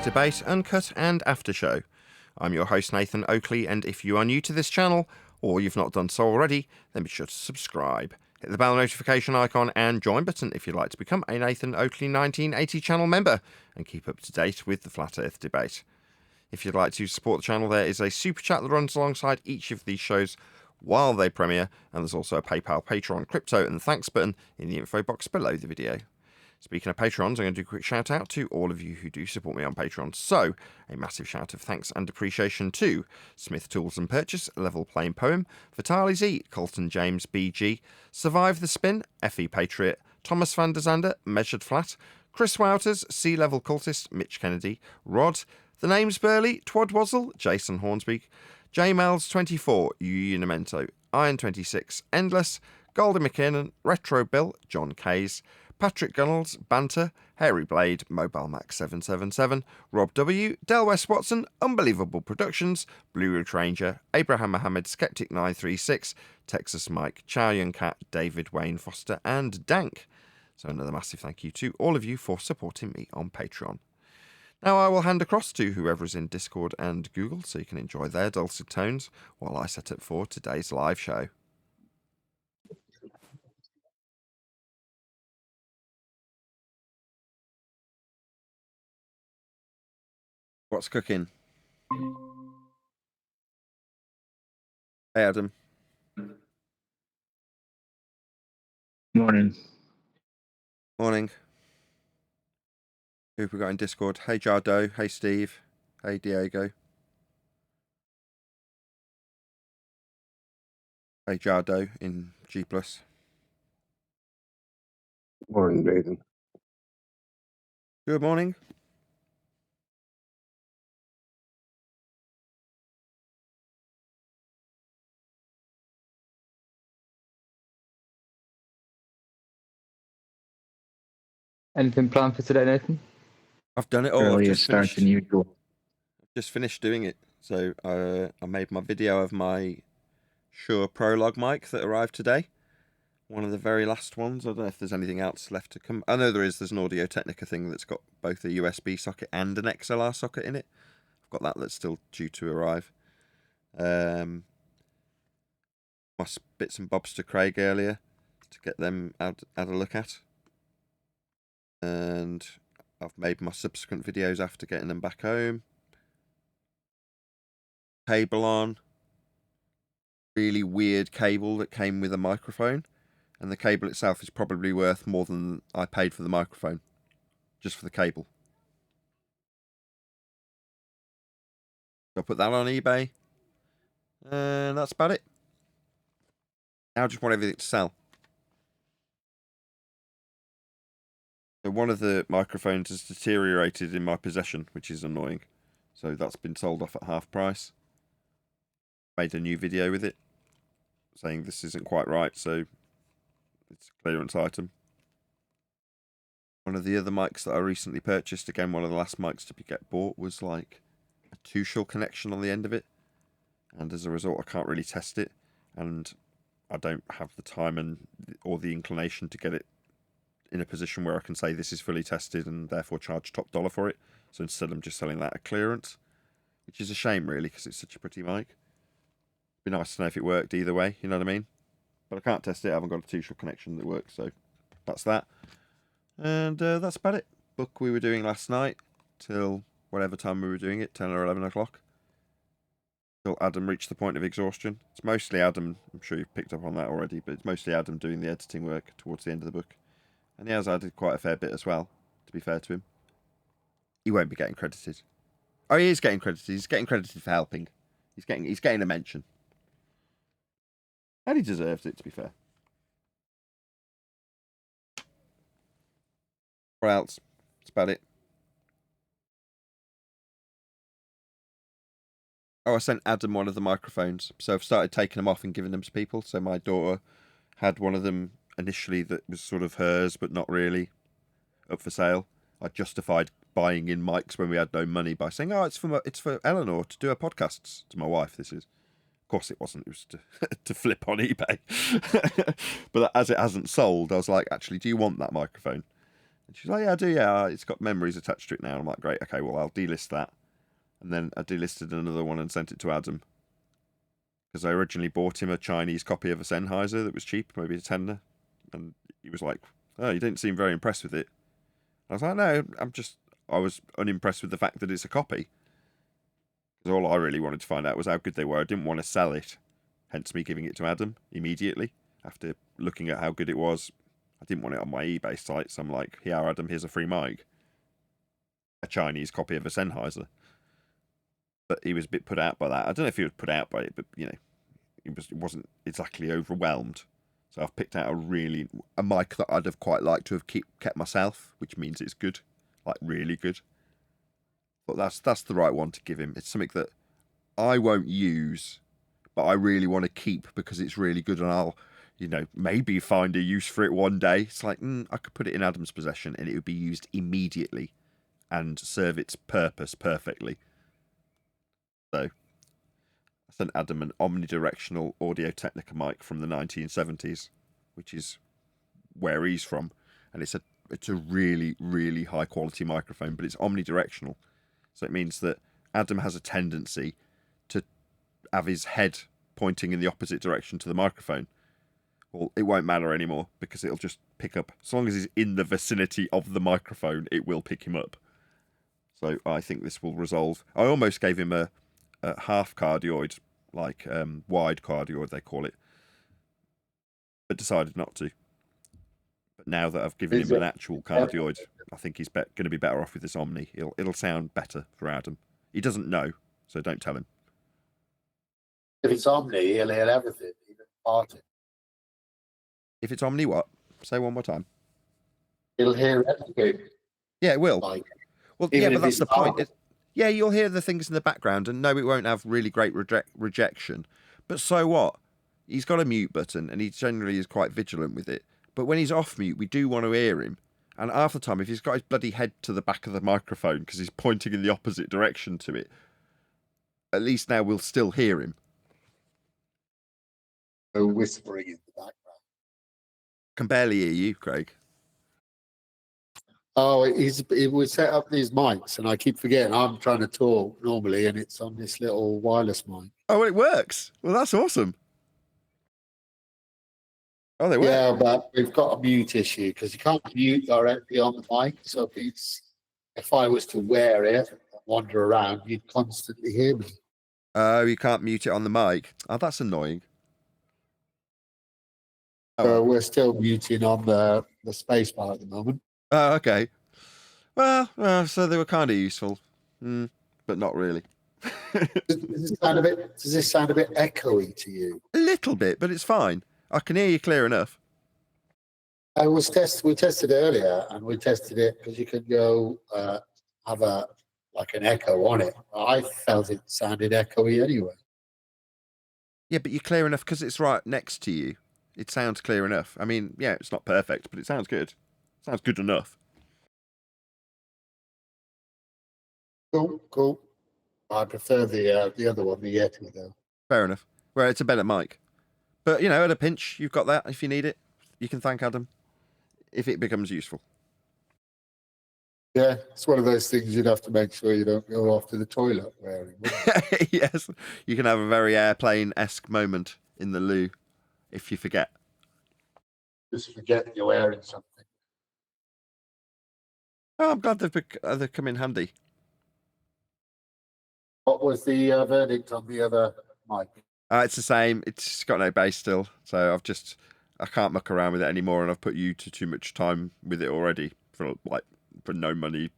Debate, Uncut and After Show. I'm your host Nathan Oakley, and if you are new to this channel, or you've not done so already, then be sure to subscribe. Hit the bell notification icon and join button if you'd like to become a Nathan Oakley 1980 channel member and keep up to date with the Flat Earth debate. If you'd like to support the channel, there is a super chat that runs alongside each of these shows while they premiere, and there's also a PayPal, Patreon, crypto and thanks button in the info box below the video. Speaking of Patrons, I'm going to do a quick shout out to all of you who do support me on Patreon. So, a massive shout of thanks and appreciation to Smith Tools and Purchase, Level Plain Poem, Vitali Z, Colton James BG, Survive the Spin, FE Patriot, Thomas van der Zander, Measured Flat, Chris Wouters, Sea Level Cultist, Mitch Kennedy, Rod, The Name's Burley, Twad Wazzle, Jason Hornsby, J Mel's 24, Unimento, Iron 26, Endless, Golden McKinnon, Retro Bill, John Kays, Patrick Gunnels, Banter, Hairy Blade, Mobile Max 777, Rob W, Del West Watson, Unbelievable Productions, Blue Ridge Ranger, Abraham Mohammed, Skeptic 936, Texas Mike, Chow Young Cat, David Wayne Foster, and Dank. So another massive thank you to all of you for supporting me on Patreon. Now I will hand across to whoever is in Discord and Google so you can enjoy their dulcet tones while I set up for today's live show. What's cooking? Hey, Adam. Morning. Morning. Who have we got in Discord? Hey, Jardo. Hey, Steve. Hey, Diego. Hey, Jardo in G+. Morning, Nathan. Good morning. Anything planned for today, Nathan? I've done it all. Earlier start than usual. Just finished doing it. So I made my video of my Shure Prologue mic that arrived today. One of the very last ones. I don't know if there's anything else left to come. I know there is. There's an Audio Technica thing that's got both a USB socket and an XLR socket in it. I've got that that's still due to arrive. My bits and bobs to Craig earlier to get them had a look at. And I've made my subsequent videos after getting them back home. Cable on. Really weird cable that came with a microphone. And the cable itself is probably worth more than I paid for the microphone. Just for the cable. So I put that on eBay. And that's about it. Now I just want everything to sell. So one of the microphones has deteriorated in my possession, which is annoying. So that's been sold off at half price. Made a new video with it, saying this isn't quite right, so it's a clearance item. One of the other mics that I recently purchased, again one of the last mics to get bought, was like a two-shell connection on the end of it. And as a result, I can't really test it. And I don't have the time or the inclination to get it in a position where I can say this is fully tested and therefore charge top dollar for it. So instead I'm just selling that at clearance, which is a shame really because it's such a pretty mic. It'd be nice to know if it worked either way, you know what I mean? But I can't test it, I haven't got a two-shell connection that works, so that's that. And that's about it. Book we were doing last night till whatever time we were doing it, 10 or 11 o'clock. Till Adam reached the point of exhaustion. It's mostly Adam, I'm sure you've picked up on that already, but it's mostly Adam doing the editing work towards the end of the book. And he has added quite a fair bit as well, to be fair to him. He won't be getting credited. Oh, he is getting credited. He's getting credited for helping. He's getting a mention. And he deserves it, to be fair. What else? That's about it. Oh, I sent Adam one of the microphones. So I've started taking them off and giving them to people. So my daughter had one of them initially that was sort of hers, but not really, up for sale. I justified buying in mics when we had no money by saying, "Oh, it's for Eleanor to do her podcasts." To my wife, this is. Of course, it wasn't. It was to flip on eBay. But as it hasn't sold, I was like, "Actually, do you want that microphone?" And she's like, yeah, I do, yeah. It's got memories attached to it now. I'm like, great, okay, well, I'll delist that. And then I delisted another one and sent it to Adam. Because I originally bought him a Chinese copy of a Sennheiser that was cheap, maybe a tenner. And he was like, oh, you didn't seem very impressed with it. I was like, no, I was unimpressed with the fact that it's a copy. Because all I really wanted to find out was how good they were. I didn't want to sell it. Hence me giving it to Adam immediately after looking at how good it was. I didn't want it on my eBay site, so I'm like, here, Adam, here's a free mic. A Chinese copy of a Sennheiser. But he was a bit put out by that. I don't know if he was put out by it, but, you know, he wasn't exactly overwhelmed. So I've picked out a mic that I'd have quite liked to have kept myself, which means it's good, like really good. But that's the right one to give him. It's something that I won't use, but I really want to keep because it's really good, and I'll, you know, maybe find a use for it one day. It's like, I could put it in Adam's possession and it would be used immediately and serve its purpose perfectly. So I sent Adam an omnidirectional Audio-Technica mic from the 1970s, which is where he's from, and it's a really, really high quality microphone, but it's omnidirectional. So it means that Adam has a tendency to have his head pointing in the opposite direction to the microphone. Well, it won't matter anymore because it'll just pick up. As long as he's in the vicinity of the microphone, it will pick him up. So I think this will resolve. I almost gave him a half cardioid, like wide cardioid they call it, but decided not to. But now that I've given him an actual cardioid, I think he's going to be better off with this Omni. It'll sound better for Adam. He doesn't know, so don't tell him. If it's Omni, he'll hear everything, even parting. If it's Omni, what? Say one more time. He'll hear everything. Yeah, it will. Like, well, even yeah, but if that's it's the point. not. Yeah, you'll hear the things in the background, and no, it won't have really great rejection. But so what? He's got a mute button, and he generally is quite vigilant with it. But when he's off mute, we do want to hear him. And half the time, if he's got his bloody head to the back of the microphone because he's pointing in the opposite direction to it, at least now we'll still hear him. No whispering in the background. Can barely hear you, Craig. Oh, we set up these mics, and I keep forgetting I'm trying to talk normally, and it's on this little wireless mic. Oh, well, it works. Well, that's awesome. Oh, they work. Yeah, but we've got a mute issue because you can't mute directly on the mic. So if I was to wear it and wander around, you'd constantly hear me. Oh, you can't mute it on the mic. Oh, that's annoying. So we're still muting on the space bar at the moment. Oh, okay. Well, so they were kind of useful, but not really. Does this sound a bit echoey to you? A little bit, but it's fine. I can hear you clear enough. We tested earlier, and we tested it because you could go have an echo on it. I felt it sounded echoey anyway. Yeah, but you're clear enough because it's right next to you. It sounds clear enough. I mean, yeah, it's not perfect, but it sounds good. Sounds good enough. Cool. I prefer the other one, the Yeti, though. Fair enough. Well, it's a better mic. But, you know, at a pinch, you've got that. If you need it, you can thank Adam if it becomes useful. Yeah, it's one of those things you'd have to make sure you don't go off to the toilet wearing. Yes, you can have a very airplane-esque moment in the loo if you forget. Just forget you're wearing something. Oh, I'm glad they've come in handy. What was the verdict on the other mic? It's the same. It's got no bass still, so I can't muck around with it anymore, and I've put you to too much time with it already for no money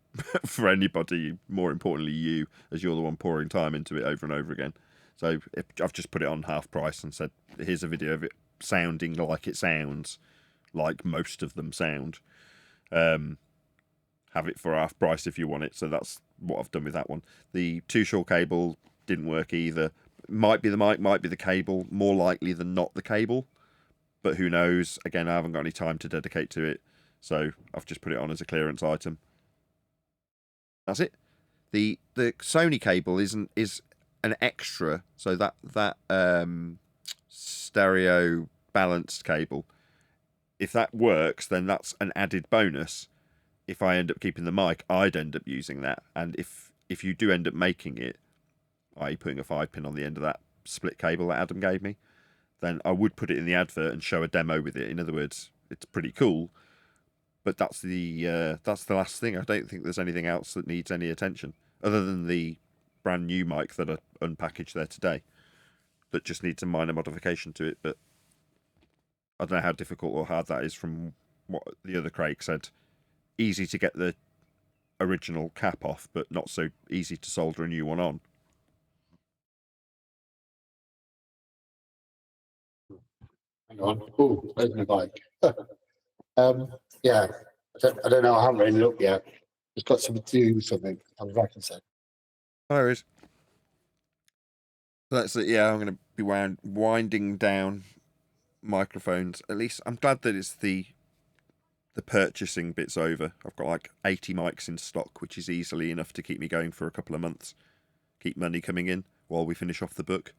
for anybody. More importantly, you, as you're the one pouring time into it over and over again. So I've just put it on half price and said, here's a video of it sounding like it sounds, like most of them sound. Have it for half price if you want it. So that's what I've done with that one. The 2-shore cable didn't work either. Might be the mic, might be the cable. More likely than not the cable. But who knows? Again, I haven't got any time to dedicate to it. So I've just put it on as a clearance item. That's it. The Sony cable is an extra. So that stereo balanced cable, if that works, then that's an added bonus. if I end up keeping the mic, I'd end up using that. And if you do end up making it, i.e. putting a 5-pin on the end of that split cable that Adam gave me, then I would put it in the advert and show a demo with it. In other words, it's pretty cool, but that's the last thing. I don't think there's anything else that needs any attention other than the brand new mic that I unpackaged there today that just needs a minor modification to it. But I don't know how difficult or hard that is from what the other Craig said. Easy to get the original cap off, but not so easy to solder a new one on. Hang on. Oh, there's my bike. Yeah, I don't know. I haven't really looked yet. Just got to do something. I'll be back in a sec. There is. That's it. Yeah, I'm going to be winding down microphones. At least I'm glad that it's the purchasing bit's over. I've got like 80 mics in stock, which is easily enough to keep me going for a couple of months. Keep money coming in while we finish off the book.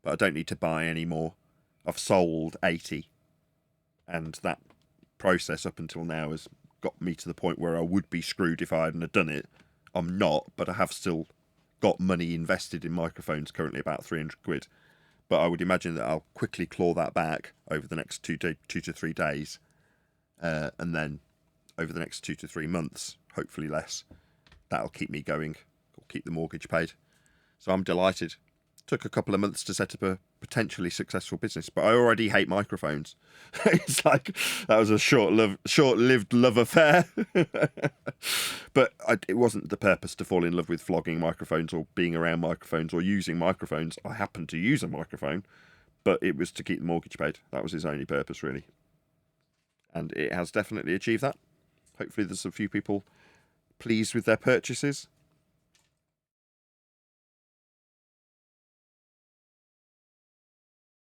But I don't need to buy any more. I've sold 80, and that process up until now has got me to the point where I would be screwed if I hadn't have done it. I'm not, but I have still got money invested in microphones, currently about 300 quid. But I would imagine that I'll quickly claw that back over the next 2 to 3 days. And then over the next 2 to 3 months, hopefully less, that'll keep me going, or keep the mortgage paid. So I'm delighted. Took a couple of months to set up a potentially successful business, but I already hate microphones. It's like that was a short-lived love affair. But it wasn't the purpose to fall in love with flogging microphones or being around microphones or using microphones. I happened to use a microphone, but it was to keep the mortgage paid. That was its only purpose, really. And it has definitely achieved that. Hopefully there's a few people pleased with their purchases.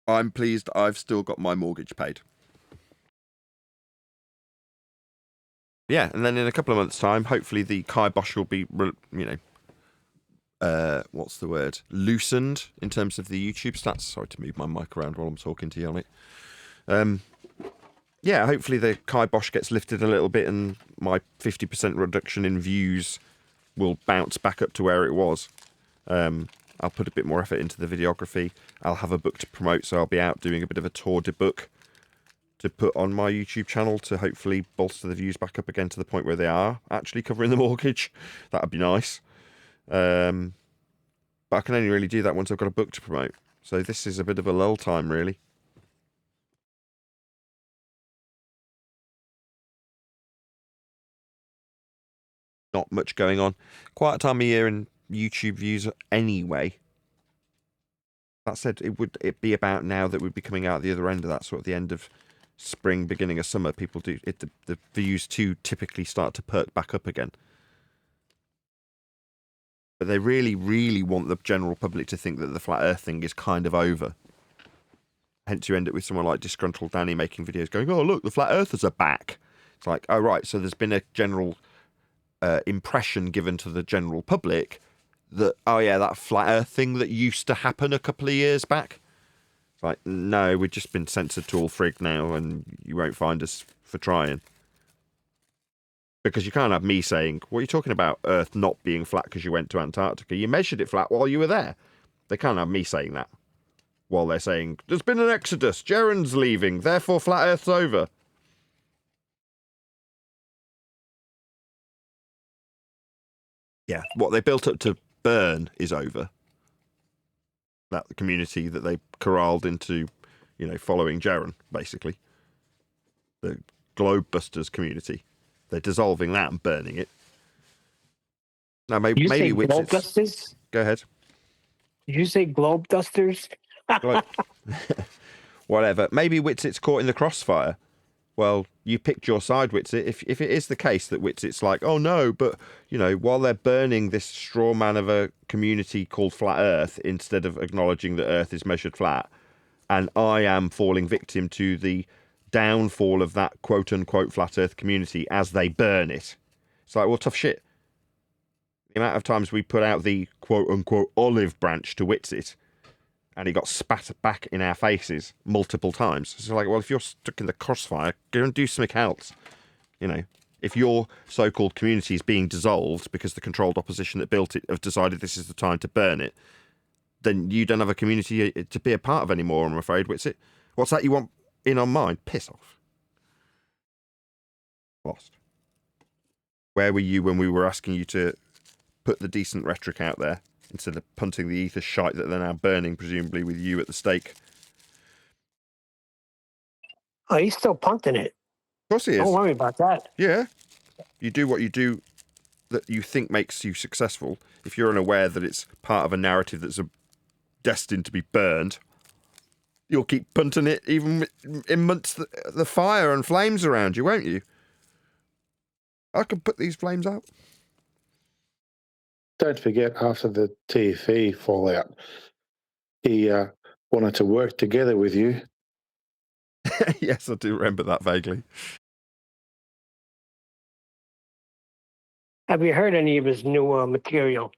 I'm pleased I've still got my mortgage paid. Yeah, and then in a couple of months' time, hopefully the kibosh will be, what's the word? Loosened in terms of the YouTube stats. Sorry to move my mic around while I'm talking to you on it. Yeah, hopefully the kibosh gets lifted a little bit and my 50% reduction in views will bounce back up to where it was. I'll put a bit more effort into the videography. I'll have a book to promote, so I'll be out doing a bit of a tour de book to put on my YouTube channel to hopefully bolster the views back up again to the point where they are actually covering the mortgage. That would be nice. But I can only really do that once I've got a book to promote. So this is a bit of a lull time, really. Not much going on. Quiet time of year in YouTube views anyway. That said, it be about now that we'd be coming out the other end of that, sort of the end of spring, beginning of summer. People do it. The views too typically start to perk back up again. But they really, really want the general public to think that the flat Earth thing is kind of over. Hence, you end up with someone like Disgruntled Danny making videos going, "Oh, look, the flat Earthers are back." It's like, oh right, so there's been a general impression given to the general public that, oh yeah, that flat Earth thing that used to happen a couple of years back. It's like, no, we've just been censored to all frig now, and you won't find us for trying. Because you can't have me saying, what are you talking about, Earth not being flat because you went to Antarctica? You measured it flat while you were there. They can't have me saying that while they're saying, there's been an exodus, Jaren's leaving, therefore flat Earth's over. Yeah, what they built up to burn is over. That the community that they corralled into, following Jaren, basically. The Globebusters community. They're dissolving that and burning it. Now, maybe Globebusters? Go ahead. Did you say globe dusters? Whatever. Maybe Witsit's caught in the crossfire. Well, you picked your side, Witsit. If it is the case that Witsit's like, oh no, but, while they're burning this straw man of a community called Flat Earth, instead of acknowledging that Earth is measured flat, and I am falling victim to the downfall of that quote-unquote Flat Earth community as they burn it. It's like, well, tough shit. The amount of times we put out the quote-unquote olive branch to Witsit, and he got spat back in our faces multiple times. So like, well, if you're stuck in the crossfire, go and do something else. If your so-called community is being dissolved because the controlled opposition that built it have decided this is the time to burn it, then you don't have a community to be a part of anymore, I'm afraid. What's that you want in on mine? Piss off. Lost. Where were you when we were asking you to put the decent rhetoric out there instead of punting the ether shite that they're now burning, presumably with you at the stake? Oh, he's still punting it. Of course he is. Don't worry about that. Yeah. You do what you do that you think makes you successful. If you're unaware that it's part of a narrative that's destined to be burned, you'll keep punting it even amongst the fire and flames around you, won't you? I can put these flames out. Don't forget, after the TFE fallout, he wanted to work together with you. Yes, I do remember that vaguely. Have you heard any of his new material?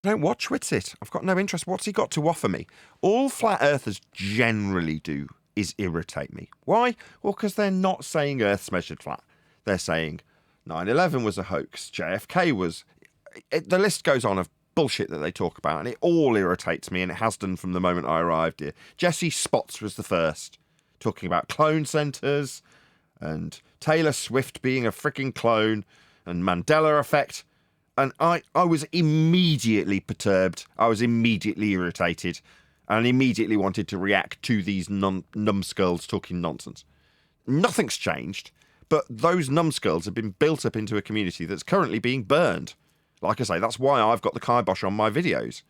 I don't watch Witsit. I've got no interest. What's he got to offer me? All flat earthers generally do is irritate me. Why? Well, because they're not saying Earth's measured flat. They're saying 9/11 was a hoax. JFK was... the list goes on of bullshit that they talk about, and it all irritates me, and it has done from the moment I arrived here. Jesse Spots was the first, talking about clone centres, and Taylor Swift being a freaking clone, and Mandela effect. And I was immediately perturbed. I was immediately irritated, and immediately wanted to react to these numbskulls talking nonsense. Nothing's changed, but those numbskulls have been built up into a community that's currently being burned. Like I say, that's why I've got the kibosh on my videos.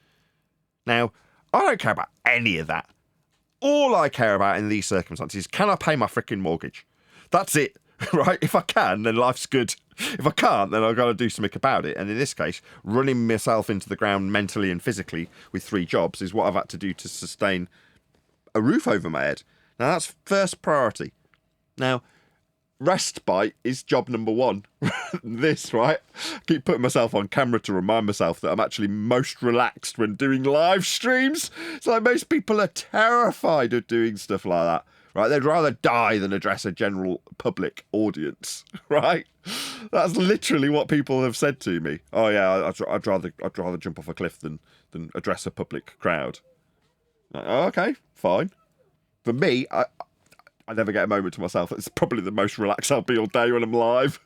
Now, I don't care about any of that. All I care about in these circumstances is, can I pay my freaking mortgage? That's it, right? If I can, then life's good. If I can't, then I've got to do something about it. And in this case, running myself into the ground mentally and physically with 3 jobs is what I've had to do to sustain a roof over my head. Now, that's first priority. Now, respite is job number 1. This, right? I keep putting myself on camera to remind myself that I'm actually most relaxed when doing live streams. So most people are terrified of doing stuff like that, right? They'd rather die than address a general public audience, right? That's literally what people have said to me. Oh yeah, I'd rather jump off a cliff than address a public crowd. Like, oh, okay, fine. For me, I never get a moment to myself. It's probably the most relaxed I'll be all day when I'm live.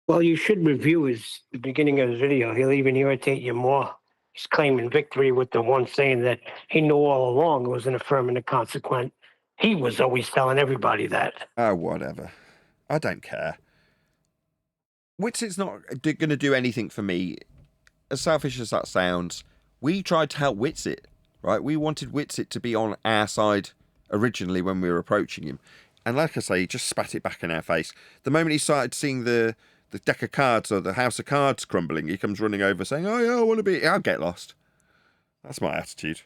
Well, you should review the beginning of his video. He'll even irritate you more. He's claiming victory with the one saying that he knew all along it was an affirmative consequent. He was always telling everybody that. Oh, whatever. I don't care. Witsit's not going to do anything for me. As selfish as that sounds, we tried to help Witsit, right? We wanted Witsit to be on our side originally when we were approaching him. And like I say, he just spat it back in our face. The moment he started seeing the deck of cards or the house of cards crumbling, he comes running over saying, oh yeah, I want to be... I'll get lost. That's my attitude.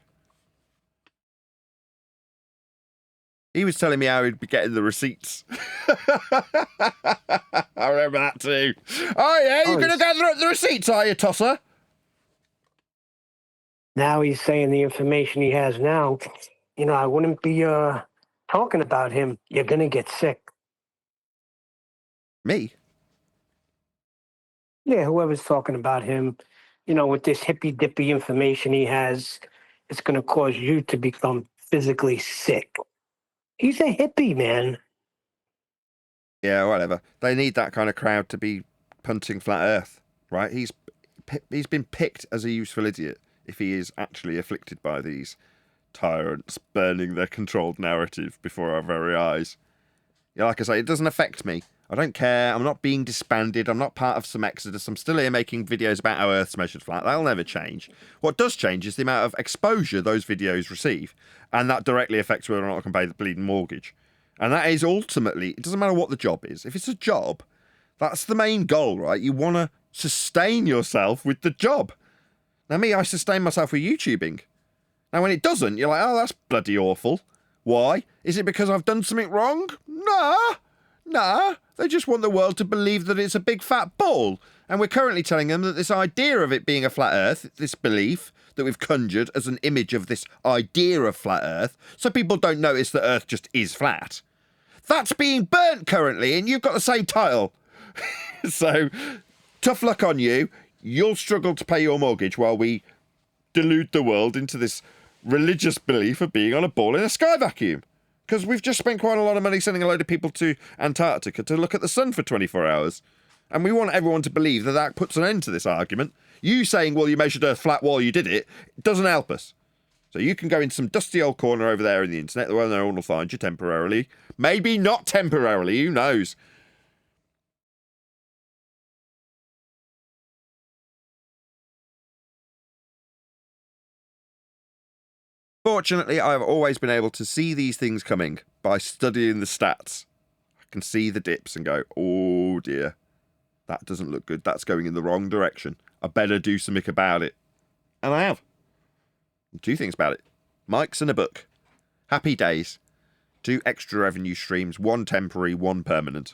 He was telling me how he'd be getting the receipts. I remember that too. Oh yeah, you're going to get the receipts, are you, Tosser? Now he's saying the information he has now. You know, I wouldn't be talking about him. You're going to get sick. Me? Yeah, whoever's talking about him, you know, with this hippy-dippy information he has, it's going to cause you to become physically sick. He's a hippie, man. Yeah, whatever. They need that kind of crowd to be punting flat Earth, right? He's been picked as a useful idiot if he is actually afflicted by these tyrants burning their controlled narrative before our very eyes. Yeah, like I say, it doesn't affect me. I don't care. I'm not being disbanded. I'm not part of some exodus. I'm still here making videos about how Earth's measured flat. That'll never change. What does change is the amount of exposure those videos receive, and that directly affects whether or not I can pay the bleeding mortgage. And that is ultimately, it doesn't matter what the job is. If it's a job, that's the main goal, right? You want to sustain yourself with the job. Now me, I sustain myself with YouTubing. Now when it doesn't, you're like, oh, that's bloody awful. Why? Is it because I've done something wrong? Nah. They just want the world to believe that it's a big fat ball. And we're currently telling them that this idea of it being a flat Earth, this belief that we've conjured as an image of this idea of flat Earth, so people don't notice that Earth just is flat. That's being burnt currently, and you've got the same title. So, tough luck on you. You'll struggle to pay your mortgage while we delude the world into this religious belief of being on a ball in a sky vacuum. Because we've just spent quite a lot of money sending a load of people to Antarctica to look at the sun for 24 hours. And we want everyone to believe that that puts an end to this argument. You saying, well, you measured Earth flat while you did it, doesn't help us. So you can go in some dusty old corner over there in the internet where no one will find you temporarily. Maybe not temporarily, who knows? Fortunately, I've always been able to see these things coming by studying the stats. I can see the dips and go, oh dear, that doesn't look good. That's going in the wrong direction. I better do something about it. And I have. 2 things about it. Mics and a book. Happy days. 2 extra revenue streams, 1 temporary, 1 permanent.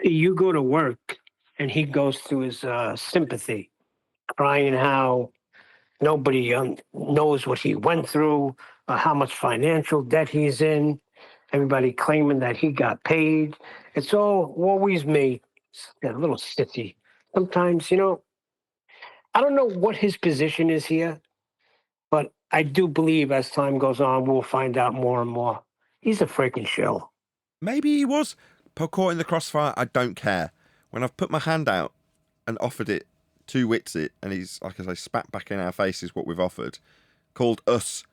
You go to work and he goes through his sympathy, crying how nobody knows what he went through, how much financial debt he's in, everybody claiming that he got paid. It's always me, a little sissy. Sometimes, I don't know what his position is here, but I do believe as time goes on, we'll find out more and more. He's a freaking shill. Maybe he was caught in the crossfire. I don't care. When I've put my hand out and offered it to Witsit, and he's, like I say, spat back in our faces what we've offered, called us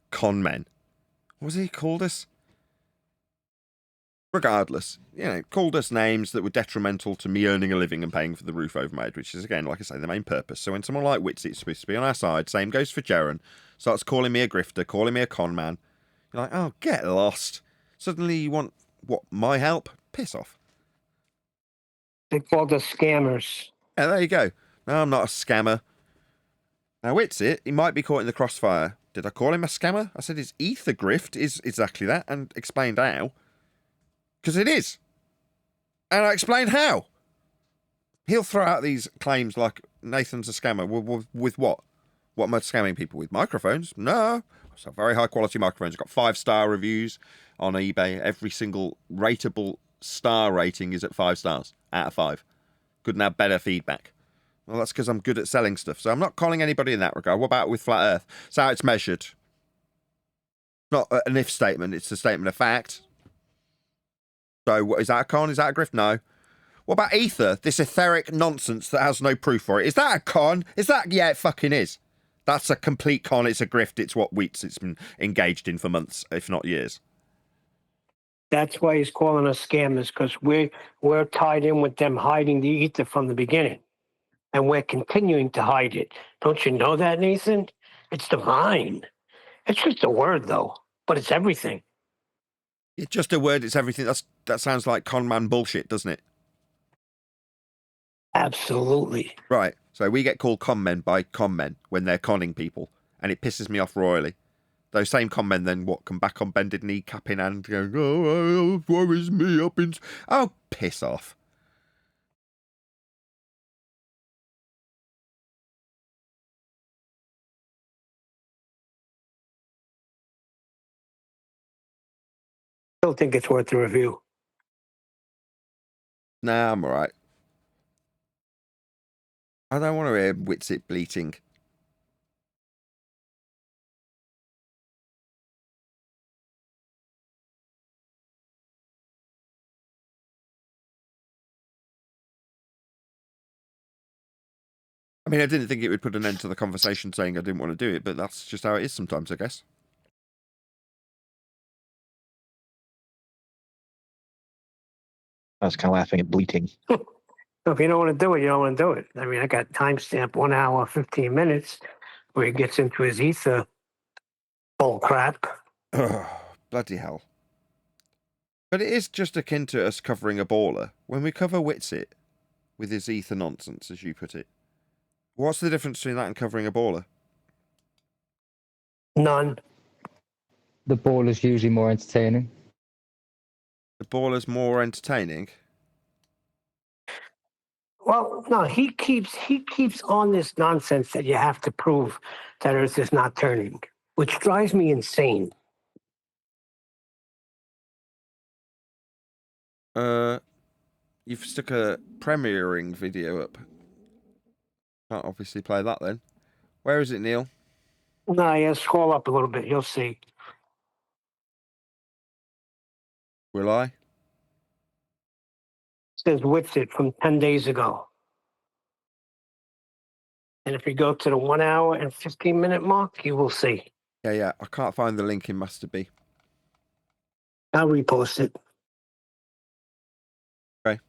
con men. What was he called us? Regardless, called us names that were detrimental to me earning a living and paying for the roof over my head, which is, again, like I say, the main purpose. So when someone like Witsit's supposed to be on our side, same goes for Jaren, starts calling me a grifter, calling me a con man, you're like, oh, get lost. Suddenly you want, what, my help? Piss off. They called us scammers. Yeah, there you go. No, I'm not a scammer. Now, Witsit, he might be caught in the crossfire. Did I call him a scammer? I said his ether grift is exactly that, and explained how. Because it is. And I explained how. He'll throw out these claims like Nathan's a scammer. With what? What am I scamming people with? Microphones? No. It's a very high quality microphones. It's got 5-star reviews on eBay. Every single rateable star rating is at 5 stars out of 5. Couldn't have better feedback. Well, that's because I'm good at selling stuff. So I'm not calling anybody in that regard. What about with Flat Earth? It's how it's measured. Not an if statement. It's a statement of fact. So what, is that a con? Is that a grift? No. What about ether? This etheric nonsense that has no proof for it. Is that a con? Is that... Yeah, it fucking is. That's a complete con. It's a grift. It's what Wheats's been engaged in for months, if not years. That's why he's calling us scammers, because we're tied in with them hiding the ether from the beginning. And we're continuing to hide it. Don't you know that, Nathan? It's divine. It's just a word, though, but it's everything. It's just a word. It's everything. That sounds like con man bullshit, doesn't it? Absolutely. Right. So we get called con men by con men when they're conning people, and it pisses me off royally. Those same con men then come back on bended knee, cap in hand, going, oh, woe is me up in... Oh, piss off. Still think it's worth a review. Nah, I'm all right. I don't want to hear Witsit bleating. I mean, I didn't think it would put an end to the conversation saying I didn't want to do it, but that's just how it is sometimes, I guess. I was kind of laughing at bleating. If you don't want to do it, you don't want to do it. I mean, I got timestamp 1 hour, 15 minutes where he gets into his ether bull crap. Oh, bloody hell. But it is just akin to us covering a baller. When we cover Witsit with his ether nonsense, as you put it, what's the difference between that and covering a baller? None. The ball is usually more entertaining. The baller's more entertaining. Well, no, he keeps on this nonsense that you have to prove that Earth is not turning, which drives me insane. You've stuck a premiering video up. Can't obviously play that then. Where is it, Neil? No, yeah, scroll up a little bit. You'll see. Will I? It says with it from 10 days ago. And if you go to the 1 hour and 15-minute mark, you will see. Yeah. I can't find the link in Master B. I'll repost it. Okay.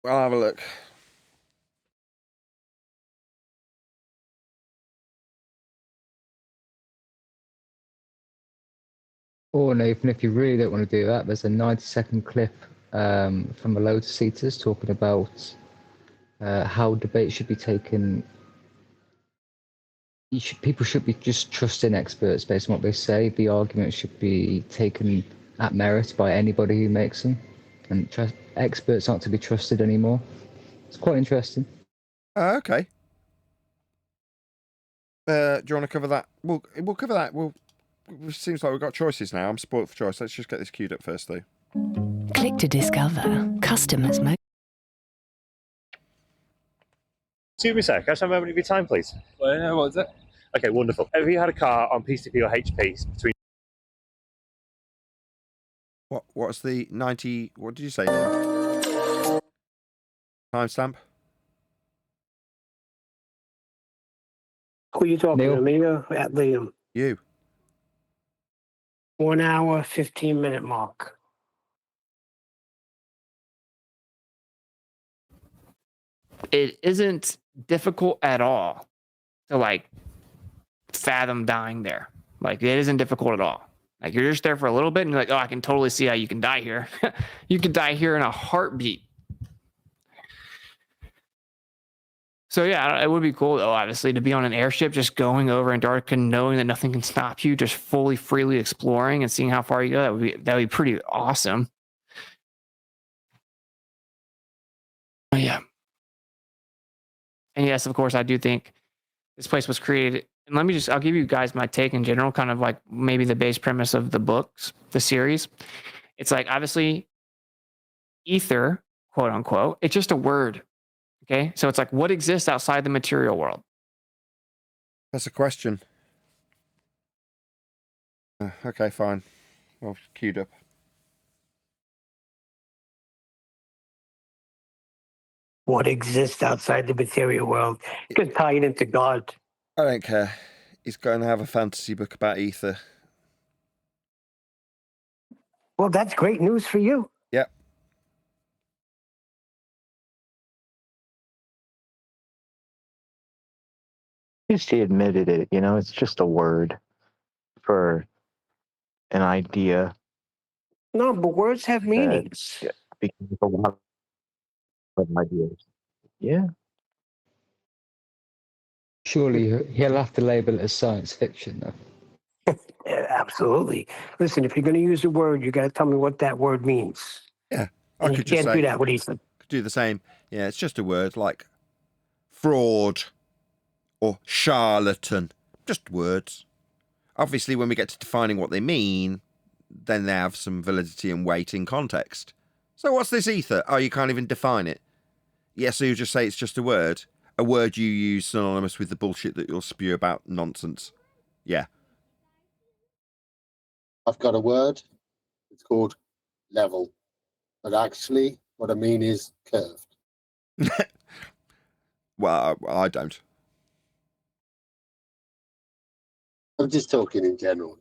I'll have a look. Or Nathan, if you really don't want to do that, there's a 90-second clip from the Lotus eaters talking about how debate should be taken. People should be just trusting experts based on what they say. The argument should be taken at merit by anybody who makes them, and experts aren't to be trusted anymore. It's quite interesting. Okay. Do you want to cover that? We'll cover that. It seems like we've got choices now. I'm spoilt for choice. Let's just get this queued up first, though. Click to discover customers. Excuse me, sir. Can I have a moment of your time, please? Well, what is it? Okay, wonderful. Have you had a car on PCP or HP between? What's the 90? What did you say, Neil? Timestamp? Who are you talking Neil? to, me or at Liam? You. 1 hour, 15-minute mark. It isn't difficult at all to like fathom dying there. Like it isn't difficult at all. Like you're just there for a little bit and you're like, oh, I can totally see how you can die here. You could die here in a heartbeat. So yeah, it would be cool though, obviously, to be on an airship just going over Antarctica, knowing that nothing can stop you, just fully freely exploring and seeing how far you go. That would be pretty awesome. But yeah. And yes, of course, I do think this place was created. And I'll give you guys my take in general, kind of like maybe the base premise of the books, the series. It's like, obviously, ether, quote unquote, it's just a word. Okay. So it's like, what exists outside the material world? That's a question. Okay, fine. Well, queued up. What exists outside the material world? You can tie it into God. I don't care. He's going to have a fantasy book about ether. Well, that's great news for you. Yep. At least he admitted it. You know, it's just a word for an idea. No, but words have meanings. Yeah, because of a lot of ideas. Yeah. Surely he'll have to label it as science fiction, though. Yeah, absolutely. Listen, if you're going to use a word, you got to tell me what that word means. Yeah. And I you could just can't say, do that with Ethan. could do the same. Yeah, it's just a word like fraud or charlatan. Just words. Obviously, when we get to defining what they mean, then they have some validity and weight in context. So what's this ether? Oh, you can't even define it. Yeah, so you just say it's just a word you use synonymous with the bullshit that you'll spew about nonsense. Yeah. I've got a word. It's called level. But actually, what I mean is curved. Well, I don't. I'm just talking in general.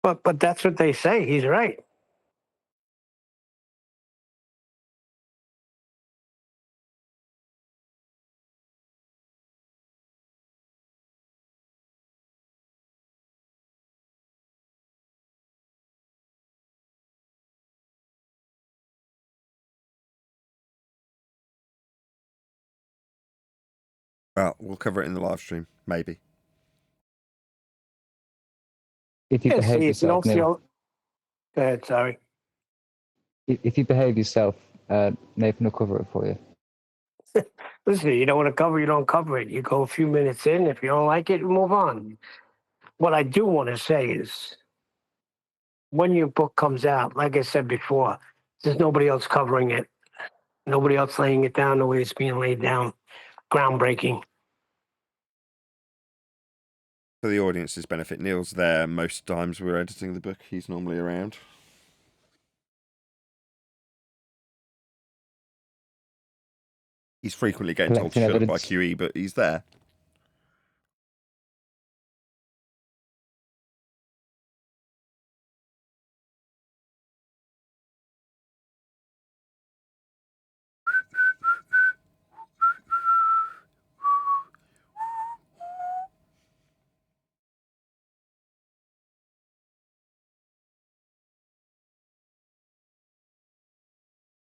But that's what they say. He's right. Well, we'll cover it in the live stream, maybe. If you Yeah, behave see, yourself, Neil, Go ahead, sorry. if you behave yourself, Nathan will cover it for you. Listen, you don't want to cover, you don't cover it. You go a few minutes in. If you don't like it, you move on. What I do want to say is, when your book comes out, like I said before, there's nobody else covering it. Nobody else laying it down the way it's being laid down. Groundbreaking. For the audience's benefit, Neil's there most times we're editing the book. He's normally around. He's frequently getting told to shut up by QE, but he's there.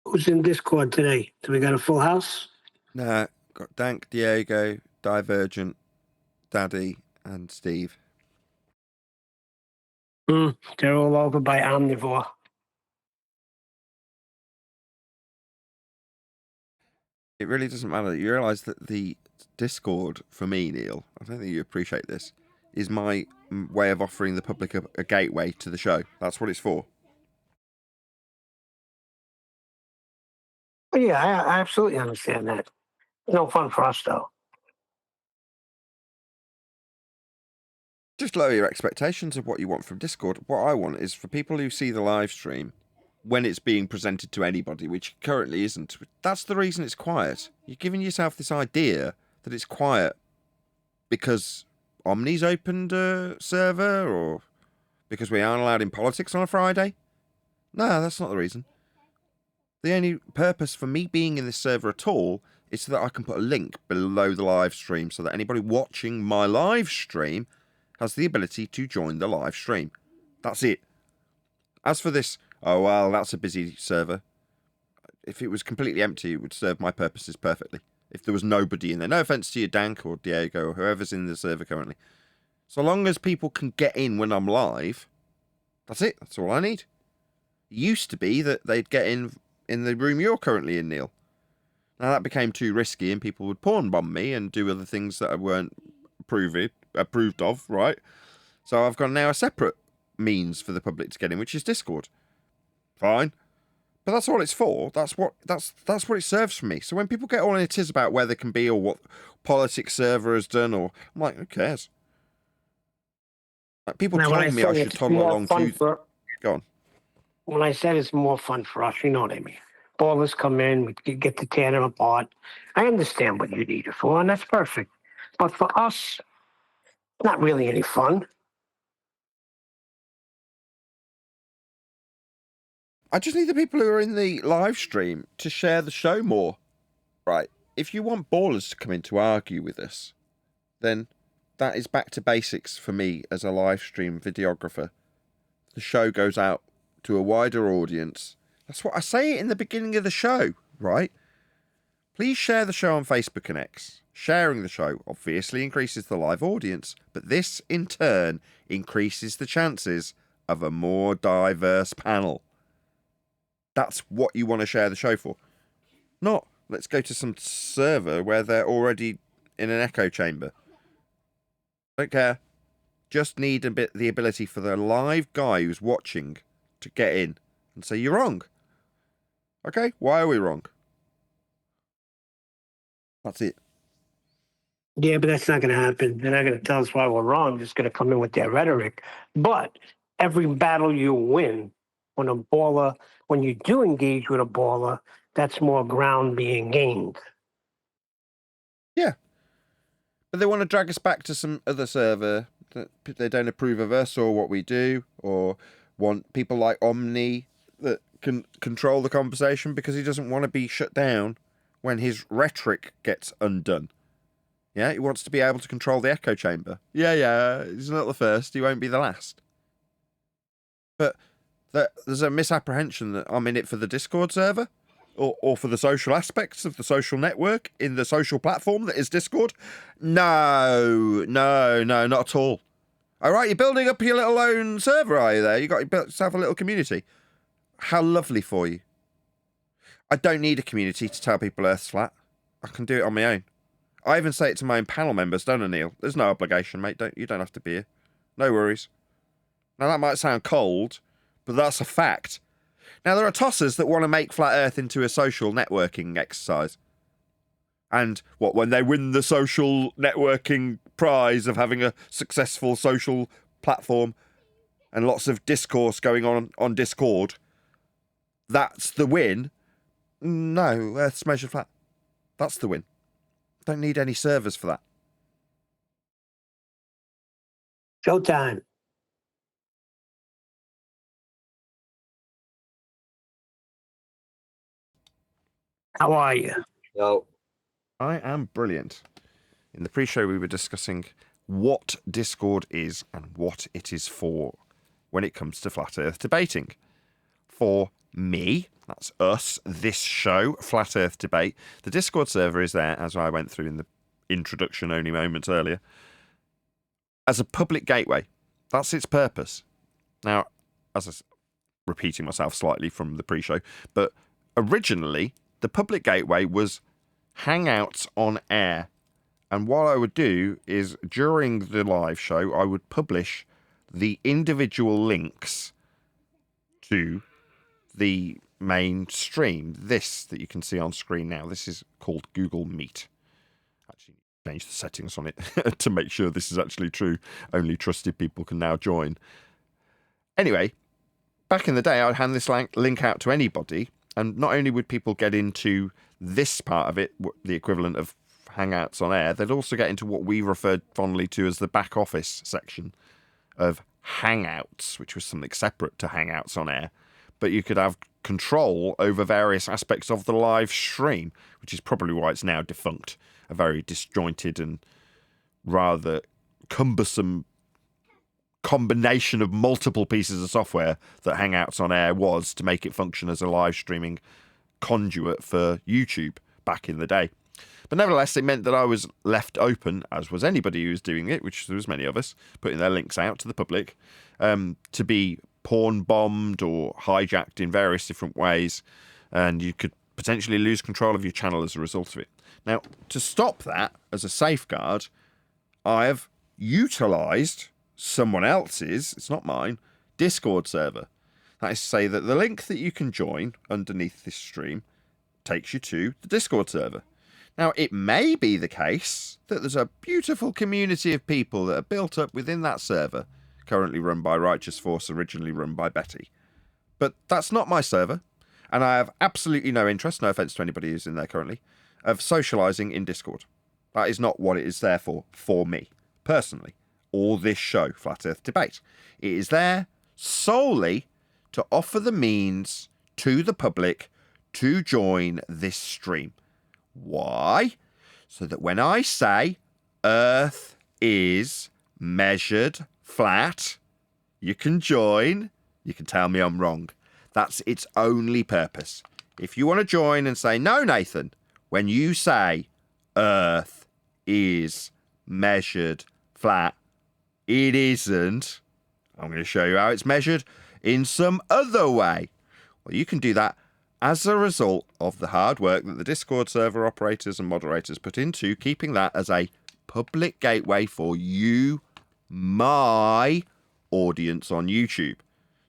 Who's in Discord today? Do we got a full house? Nah, got Dank, Diego, Divergent, Daddy, and Steve. They're all over by Omnivore. It really doesn't matter. You realise that the Discord, for me, Neil, I don't think you appreciate this, is my way of offering the public a gateway to the show. That's what it's for. Oh, yeah, I absolutely understand that. No fun for us, though. Just lower your expectations of what you want from Discord. What I want is for people who see the live stream when it's being presented to anybody, which currently isn't. That's the reason it's quiet. You're giving yourself this idea that it's quiet because Omni's opened a server or because we aren't allowed in politics on a Friday. No, that's not the reason. The only purpose for me being in this server at all is so that I can put a link below the live stream so that anybody watching my live stream has the ability to join the live stream. That's it. As for this, oh, well, that's a busy server. If it was completely empty, it would serve my purposes perfectly. If there was nobody in there. No offense to you, Dank or Diego or whoever's in the server currently. So long as people can get in when I'm live, that's it. That's all I need. It used to be that they'd get in the room you're currently in, Neil. Now, that became too risky and people would pawn bomb me and do other things that I weren't approved of, right? So I've got now a separate means for the public to get in, which is Discord. Fine. But that's all it's for. That's what it serves for me. So when people get all in a tiz about where they can be or what politics server has done, or I'm like, who cares? Like, people told me I should toddle along to... Go on. When I said it's more fun for us, you know what I mean. Ballers come in, we get to tear them apart. I understand what you need it for, and that's perfect. But for us, not really any fun. I just need the people who are in the live stream to share the show more. Right. If you want ballers to come in to argue with us, then that is back to basics for me as a live stream videographer. The show goes out to a wider audience. That's what I say in the beginning of the show, right? Please share the show on Facebook and X. Sharing the show obviously increases the live audience, but this in turn increases the chances of a more diverse panel. That's what you want to share the show for. Not, let's go to some server where they're already in an echo chamber. Don't care. Just need the ability for the live guy who's watching to get in and say, you're wrong. Okay, why are we wrong? That's it. Yeah, but that's not going to happen. They're not going to tell us why we're wrong. They're just going to come in with their rhetoric. But every battle you win, when you do engage with a baller, that's more ground being gained. Yeah. But they want to drag us back to some other server that they don't approve of us or what we do, or want people like Omni that can control the conversation because he doesn't want to be shut down when his rhetoric gets undone. Yeah, he wants to be able to control the echo chamber. Yeah, he's not the first, he won't be the last. But there's a misapprehension that I'm in it for the Discord server or for the social aspects of the social network in the social platform that is Discord. No, not at all. All right, you're building up your little own server, are you there? You got yourself a little community. How lovely for you. I don't need a community to tell people Earth's flat. I can do it on my own. I even say it to my own panel members, don't I, Neil? There's no obligation, mate. You don't have to be here. No worries. Now, that might sound cold, but that's a fact. Now, there are tossers that want to make Flat Earth into a social networking exercise. And when they win the social networking prize of having a successful social platform and lots of discourse going on Discord, that's the win. No, Earth's measured flat. That's the win. Don't need any servers for that. Showtime. How are you? Yo. I am brilliant. In the pre-show, we were discussing what Discord is and what it is for when it comes to Flat Earth debating. For me, that's us, this show, Flat Earth Debate, the Discord server is there, as I went through in the introduction only moments earlier, as a public gateway. That's its purpose. Now, as I was repeating myself slightly from the pre-show, but originally, the public gateway was Hangouts on air. And what I would do is, during the live show, I would publish the individual links to the main stream. This that you can see on screen now, this is called Google Meet. Actually, change the settings on it to make sure this is actually true. Only trusted people can now join. Anyway, back in the day, I'd hand this link out to anybody, and not only would people get into this part of it, the equivalent of Hangouts on air, they'd also get into what we referred fondly to as the back office section of Hangouts, which was something separate to Hangouts on air. But you could have control over various aspects of the live stream, which is probably why it's now defunct. A very disjointed and rather cumbersome combination of multiple pieces of software that Hangouts on air was to make it function as a live streaming conduit for YouTube back in the day. But nevertheless, it meant that I was left open, as was anybody who was doing it, which there was many of us, putting their links out to the public, to be porn bombed or hijacked in various different ways, and you could potentially lose control of your channel as a result of it. Now, to stop that as a safeguard, I have utilised someone else's, it's not mine, Discord server. That is to say that the link that you can join underneath this stream takes you to the Discord server. Now, it may be the case that there's a beautiful community of people that are built up within that server, currently run by Righteous Force, originally run by Betty. But that's not my server, and I have absolutely no interest, no offence to anybody who's in there currently, of socialising in Discord. That is not what it is there for me, personally, or this show, Flat Earth Debate. It is there solely to offer the means to the public to join this stream. Why? So that when I say Earth is measured flat, you can join, you can tell me I'm wrong. That's its only purpose. If you want to join and say, no, Nathan, when you say Earth is measured flat, it isn't. I'm going to show you how it's measured in some other way. Well, you can do that as a result of the hard work that the Discord server operators and moderators put into keeping that as a public gateway for you, my audience on YouTube.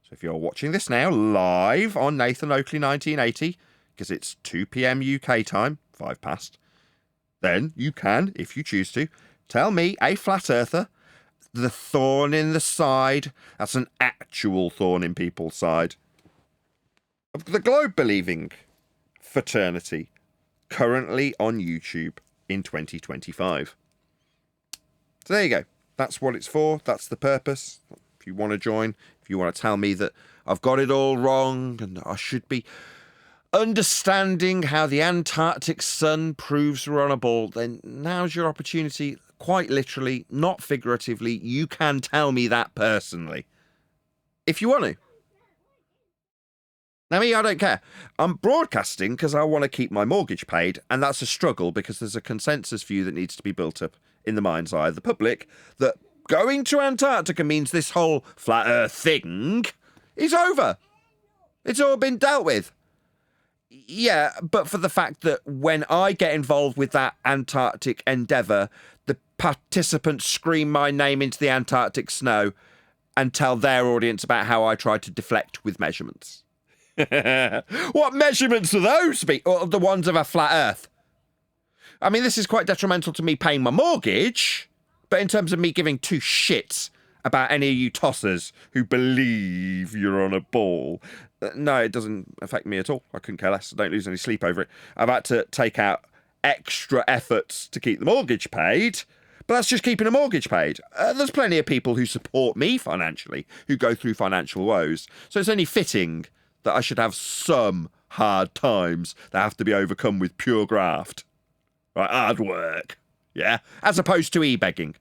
So if you're watching this now live on Nathan Oakley 1980, because it's 2 p.m. UK time, 5 past, then you can, if you choose to, tell me, a flat earther, the thorn in the side, that's an actual thorn in people's side, of the globe-believing fraternity currently on YouTube in 2025. So there you go. That's what it's for. That's the purpose. If you want to join, if you want to tell me that I've got it all wrong and I should be understanding how the Antarctic sun proves we're on a ball, then now's your opportunity. Quite literally, not figuratively. You can tell me that personally, if you want to. Now, me, I don't care. I'm broadcasting because I want to keep my mortgage paid, and that's a struggle because there's a consensus view that needs to be built up in the mind's eye of the public that going to Antarctica means this whole flat earth thing is over. It's all been dealt with. Yeah, but for the fact that when I get involved with that Antarctic endeavour, the participants scream my name into the Antarctic snow and tell their audience about how I tried to deflect with measurements. What measurements are those? Or the ones of a flat Earth? I mean, this is quite detrimental to me paying my mortgage, but in terms of me giving two shits about any of you tossers who believe you're on a ball, no, it doesn't affect me at all. I couldn't care less. I don't lose any sleep over it. I've had to take out extra efforts to keep the mortgage paid, but that's just keeping a mortgage paid. There's plenty of people who support me financially who go through financial woes, so it's only fitting that I should have some hard times that have to be overcome with pure graft. Right, hard work, yeah, as opposed to e-begging.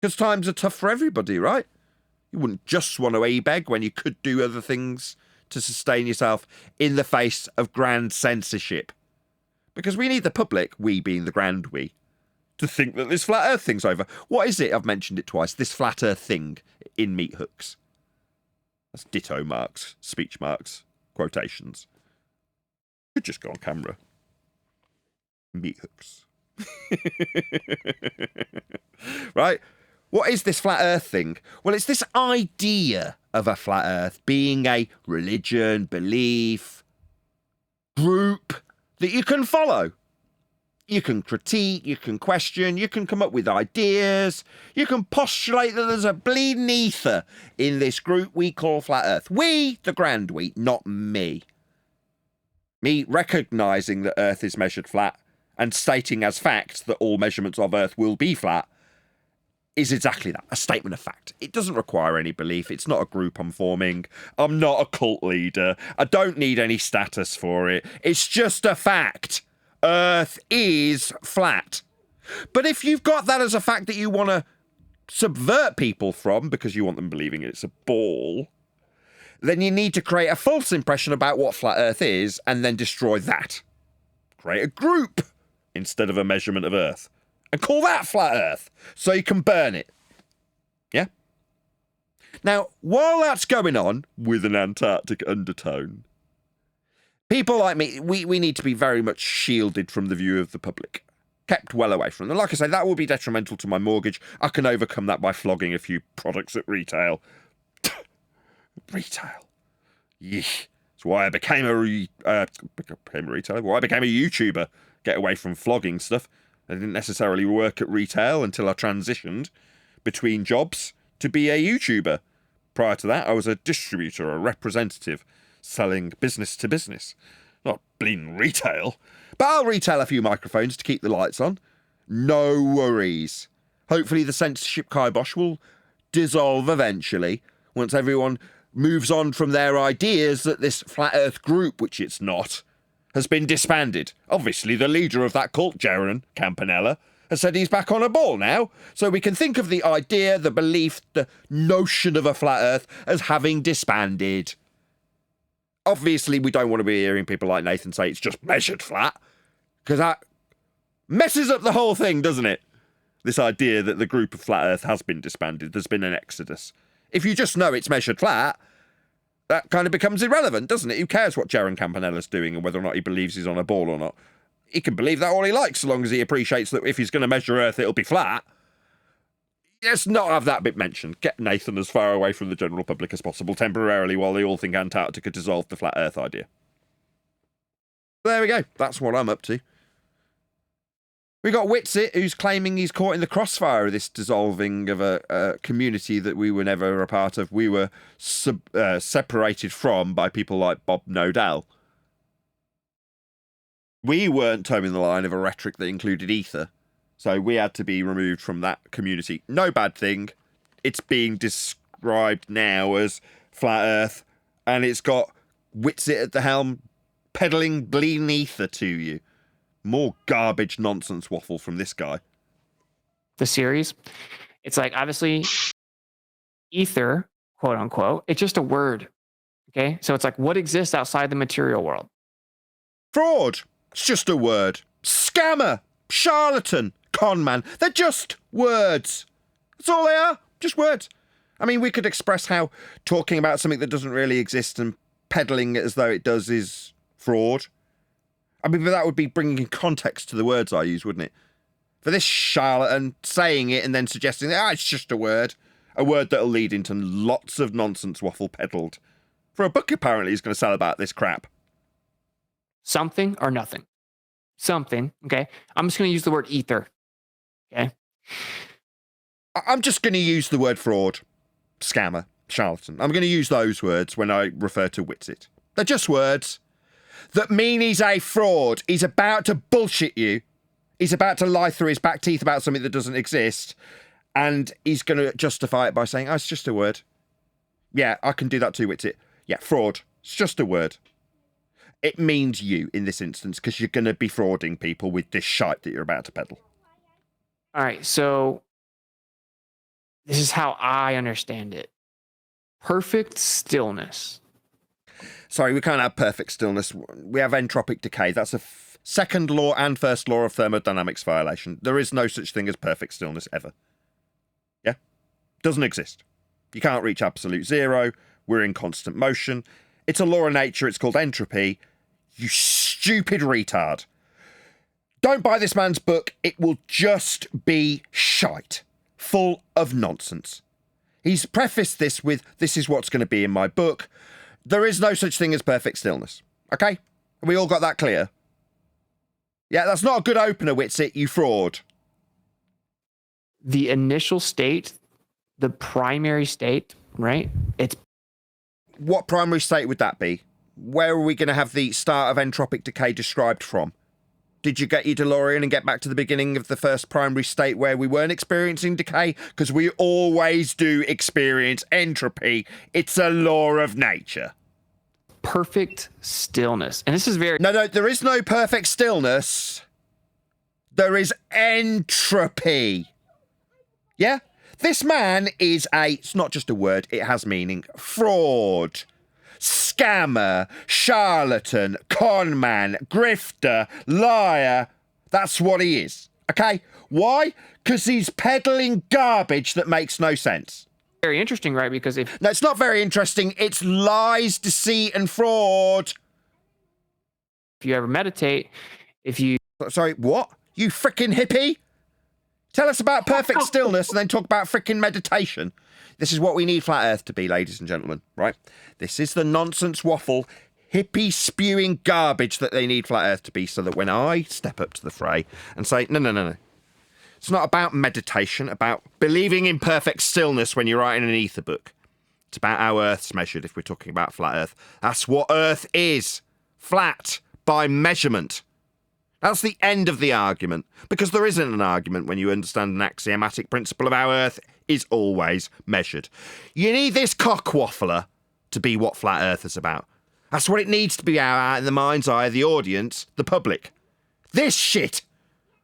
Because times are tough for everybody, right? You wouldn't just want to e-beg when you could do other things to sustain yourself in the face of grand censorship. Because we need the public, we being the grand we, to think that this flat earth thing's over. What is it? I've mentioned it twice. This flat earth thing in meat hooks. That's ditto marks, speech marks, quotations. Could just go on camera. Meat hooks. Right? What is this flat earth thing? Well, it's this idea of a flat earth being a religion, belief, group that you can follow. You can critique, you can question, you can come up with ideas, you can postulate that there's a bleeding ether in this group we call flat earth. We, the grand we, not me. Me recognising that earth is measured flat and stating as fact that all measurements of earth will be flat is exactly that, a statement of fact. It doesn't require any belief. It's not a group I'm forming. I'm not a cult leader. I don't need any status for it. It's just a fact. Earth is flat. But if you've got that as a fact that you want to subvert people from because you want them believing it's a ball, then you need to create a false impression about what flat Earth is and then destroy that. Create a group instead of a measurement of Earth. And call that flat Earth, so you can burn it. Yeah? Now, while that's going on, with an Antarctic undertone, people like me, we need to be very much shielded from the view of the public. Kept well away from them. Like I say, that will be detrimental to my mortgage. I can overcome that by flogging a few products at retail. Retail. Yeesh. That's why I became a retailer. Why I became a YouTuber. Get away from flogging stuff. I didn't necessarily work at retail until I transitioned between jobs to be a YouTuber. Prior to that, I was a distributor, a representative, selling business to business. Not bleeding retail. But I'll retail a few microphones to keep the lights on. No worries. Hopefully the censorship kibosh will dissolve eventually, once everyone moves on from their ideas that this flat earth group, which it's not, has been disbanded. Obviously, the leader of that cult, Jaron Campanella, has said he's back on a ball now, so we can think of the idea, the belief, the notion of a flat earth as having disbanded. Obviously, we don't want to be hearing people like Nathan say it's just measured flat, because that messes up the whole thing, doesn't it? This idea that the group of flat earth has been disbanded, there's been an exodus. If you just know it's measured flat, that kind of becomes irrelevant, doesn't it? Who cares what Jaron Campanella's doing and whether or not he believes he's on a ball or not? He can believe that all he likes, so long as he appreciates that if he's going to measure Earth, it'll be flat. Let's not have that bit mentioned. Get Nathan as far away from the general public as possible temporarily while they all think Antarctica dissolved the flat Earth idea. There we go. That's what I'm up to. We got Witsit, who's claiming he's caught in the crossfire of this dissolving of a community that we were never a part of. We were separated from by people like Bob Nodell. We weren't toeing the line of a rhetoric that included ether, so we had to be removed from that community. No bad thing. It's being described now as flat Earth, and it's got Witsit at the helm peddling bleeding ether to you. More garbage nonsense waffle from this guy. The series, it's like, obviously, ether, quote unquote, it's just a word. Okay? So it's like, what exists outside the material world? Fraud. It's just a word. Scammer. Charlatan. Con man. They're just words. That's all they are. Just words. I mean, we could express how talking about something that doesn't really exist and backpedaling it as though it does is fraud. I mean, but that would be bringing context to the words I use, wouldn't it? For this charlatan saying it and then suggesting that it's just a word that'll lead into lots of nonsense waffle peddled. For a book, apparently, he's going to sell about this crap. Something or nothing. Something, okay? I'm just going to use the word ether, okay? I'm just going to use the word fraud, scammer, charlatan. I'm going to use those words when I refer to Whitsit. They're just words that mean he's a fraud. He's about to bullshit you. He's about to lie through his back teeth about something that doesn't exist. And he's going to justify it by saying, it's just a word. Yeah, I can do that too, Whitsit. Yeah, fraud. It's just a word. It means you in this instance because you're going to be frauding people with this shite that you're about to peddle. All right, so this is how I understand it. Perfect stillness. Sorry, we can't have perfect stillness. We have entropic decay. That's a second law and first law of thermodynamics violation. There is no such thing as perfect stillness ever. Yeah? Doesn't exist. You can't reach absolute zero. We're in constant motion. It's a law of nature. It's called entropy. You stupid retard. Don't buy this man's book. It will just be shite. Full of nonsense. He's prefaced this with, this is what's going to be in my book. There is no such thing as perfect stillness. Okay? We all got that clear? Yeah, that's not a good opener, Whitsit, you fraud. The initial state, the primary state, right? It's what primary state would that be? Where are we going to have the start of entropic decay described from? Did you get your DeLorean and get back to the beginning of the first primary state where we weren't experiencing decay? Because we always do experience entropy. It's a law of nature. Perfect stillness. And this is very... No, there is no perfect stillness. There is entropy. Yeah? This man is it's not just a word, it has meaning. Fraud. Scammer, charlatan, conman, grifter, liar. That's what he is. Okay? Why? Because he's peddling garbage that makes no sense. Very interesting, right? Because if... No, it's not very interesting. It's lies, deceit, and fraud. If you ever meditate, if you... Sorry, what? You frickin' hippie? Tell us about perfect stillness and then talk about frickin' meditation. This is what we need Flat Earth to be, ladies and gentlemen, right? This is the nonsense waffle, hippie spewing garbage that they need Flat Earth to be so that when I step up to the fray and say, no. It's not about meditation, about believing in perfect stillness when you're writing an ether book. It's about how Earth's measured if we're talking about Flat Earth. That's what Earth is. Flat by measurement. That's the end of the argument, because there isn't an argument when you understand an axiomatic principle of how Earth is always measured. You need this cockwaffler to be what Flat Earth is about. That's what it needs to be out in the mind's eye of the audience, the public. This shit.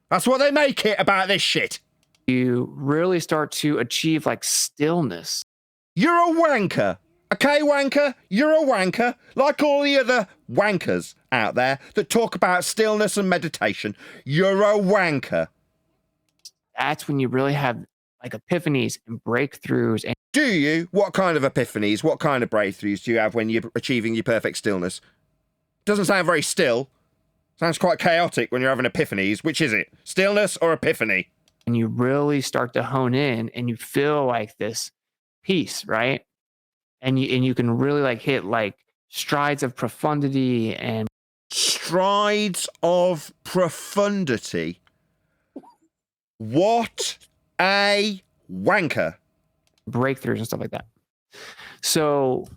That's what they make it about this shit. You really start to achieve like stillness. You're a wanker. Okay, wanker? You're a wanker. Like all the other wankers out there that talk about stillness and meditation. You're a wanker. That's when you really have like epiphanies and breakthroughs. And do you? What kind of epiphanies? What kind of breakthroughs do you have when you're achieving your perfect stillness? Doesn't sound very still. Sounds quite chaotic when you're having epiphanies. Which is it? Stillness or epiphany? And you really start to hone in and you feel like this peace, right? And you can really like hit like strides of profundity and... Strides of profundity? What a wanker. Breakthroughs and stuff like that. So...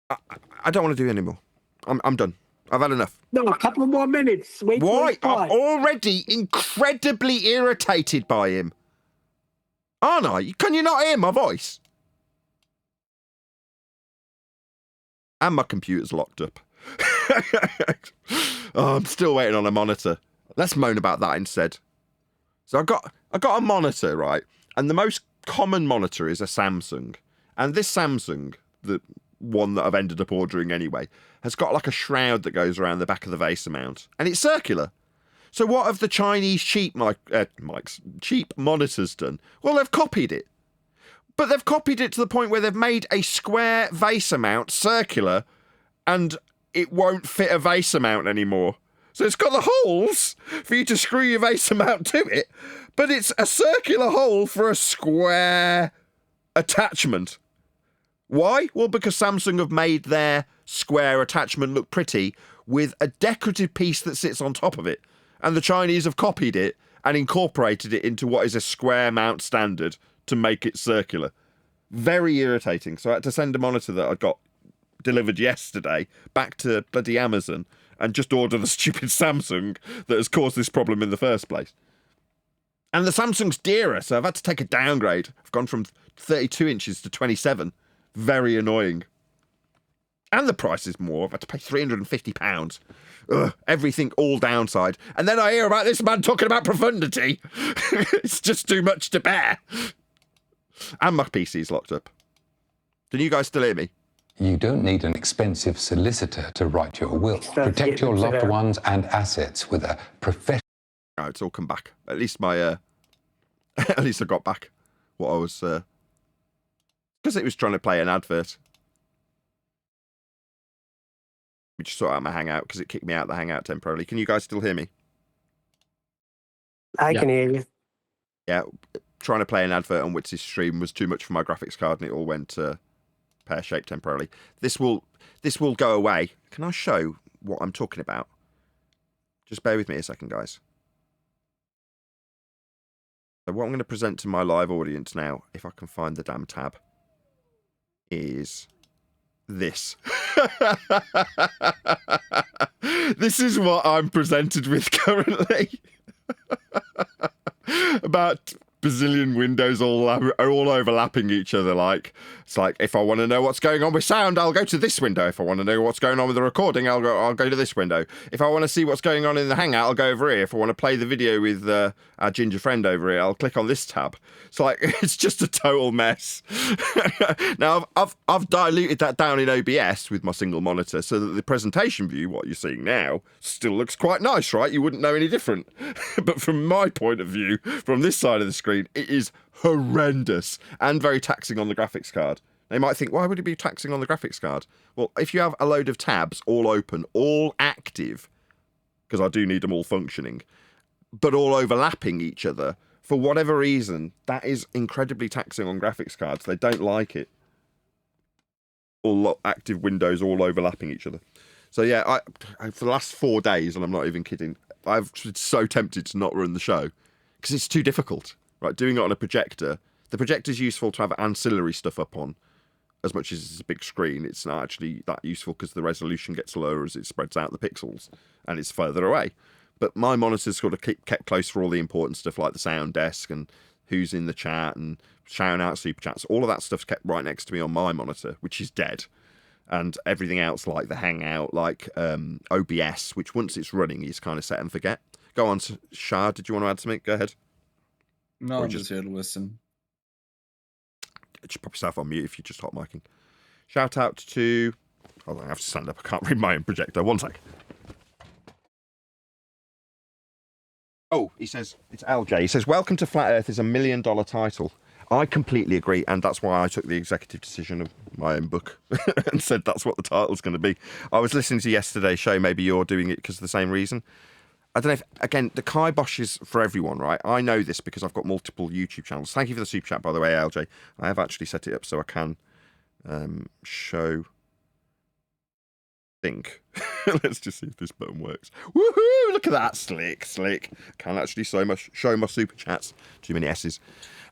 I don't want to do it anymore. I'm done. I've had enough. No, a couple more minutes. Wait. Why? I'm already incredibly irritated by him. Aren't I? Can you not hear my voice? And my computer's locked up. Oh, I'm still waiting on a monitor. Let's moan about that instead. So I got a monitor, right? And the most common monitor is a Samsung. And this Samsung, the one that I've ended up ordering anyway, has got like a shroud that goes around the back of the VESA mount. And it's circular. So what have the Chinese cheap cheap monitors done? Well, they've copied it. But they've copied it to the point where they've made a square VESA mount circular and it won't fit a vase mount anymore. So it's got the holes for you to screw your vase mount to it, but it's a circular hole for a square attachment. Why? Well, because Samsung have made their square attachment look pretty with a decorative piece that sits on top of it. And the Chinese have copied it and incorporated it into what is a square mount standard to make it circular. Very irritating. So I had to send a monitor that I got delivered yesterday back to bloody Amazon and just order the stupid Samsung that has caused this problem in the first place. And the Samsung's dearer, so I've had to take a downgrade. I've gone from 32 inches to 27. Very annoying. And the price is more. I've had to pay £350. Ugh, everything all downside. And then I hear about this man talking about profundity. It's just too much to bear. And my PC's locked up. Can you guys still hear me? You don't need an expensive solicitor to write your will. Protect your loved ones and assets with a professional... Oh, it's all come back. At least my... at least I got back what I was... Because it was trying to play an advert. We just sort out my Hangout because it kicked me out of the Hangout temporarily. Can you guys still hear me? I can hear you. Yeah, trying to play an advert on Witz's stream was too much for my graphics card and it all went pear-shaped temporarily. This will go away. Can I show what I'm talking about? Just bear with me a second, guys. So what I'm going to present to my live audience now, if I can find the damn tab, is this. This is what I'm presented with currently. About bazillion windows all overlapping each other. Like, it's like, if I want to know what's going on with sound, I'll go to this window. If I want to know what's going on with the recording, I'll go to this window. If I want to see what's going on in the Hangout, I'll go over here. If I want to play the video with our ginger friend over here, I'll click on this tab. It's like, it's just a total mess. Now, I've diluted that down in OBS with my single monitor so that the presentation view, what you're seeing now, still looks quite nice, right? You wouldn't know any different. But from my point of view, from this side of the screen, it is horrendous and very taxing on the graphics card. They might think, why would it be taxing on the graphics card? Well, if you have a load of tabs all open, all active, because I do need them all functioning, but all overlapping each other, for whatever reason, that is incredibly taxing on graphics cards. They don't like it. All active windows all overlapping each other. So yeah, I for the last 4 days, and I'm not even kidding, I've been so tempted to not run the show because it's too difficult. Right, doing it on a projector. The projector's useful to have ancillary stuff up on. As much as it's a big screen, it's not actually that useful because the resolution gets lower as it spreads out the pixels and it's further away. But my monitor's sort of kept close for all the important stuff like the sound desk and who's in the chat and shouting out super chats. All of that stuff's kept right next to me on my monitor, which is dead. And everything else like the Hangout, like OBS, which once it's running is kind of set and forget. Go on, Shah, did you want to add something? Go ahead. No, I'm just here to listen. Just pop yourself on mute if you're just hot micing. Shout out to... Hold on, I have to stand up. I can't read my own projector. One sec. Oh, he says, it's LJ. He says, welcome to Flat Earth is $1 million title. I completely agree, and that's why I took the executive decision of my own book and said that's what the title's going to be. I was listening to yesterday's show. Maybe you're doing it because of the same reason. I don't know if, again, the kibosh is for everyone, right? I know this because I've got multiple YouTube channels. Thank you for the super chat, by the way, LJ. I have actually set it up so I can show... think. Let's just see if this button works. Woohoo! Look at that. Slick. Can't actually show my super chats. Too many S's.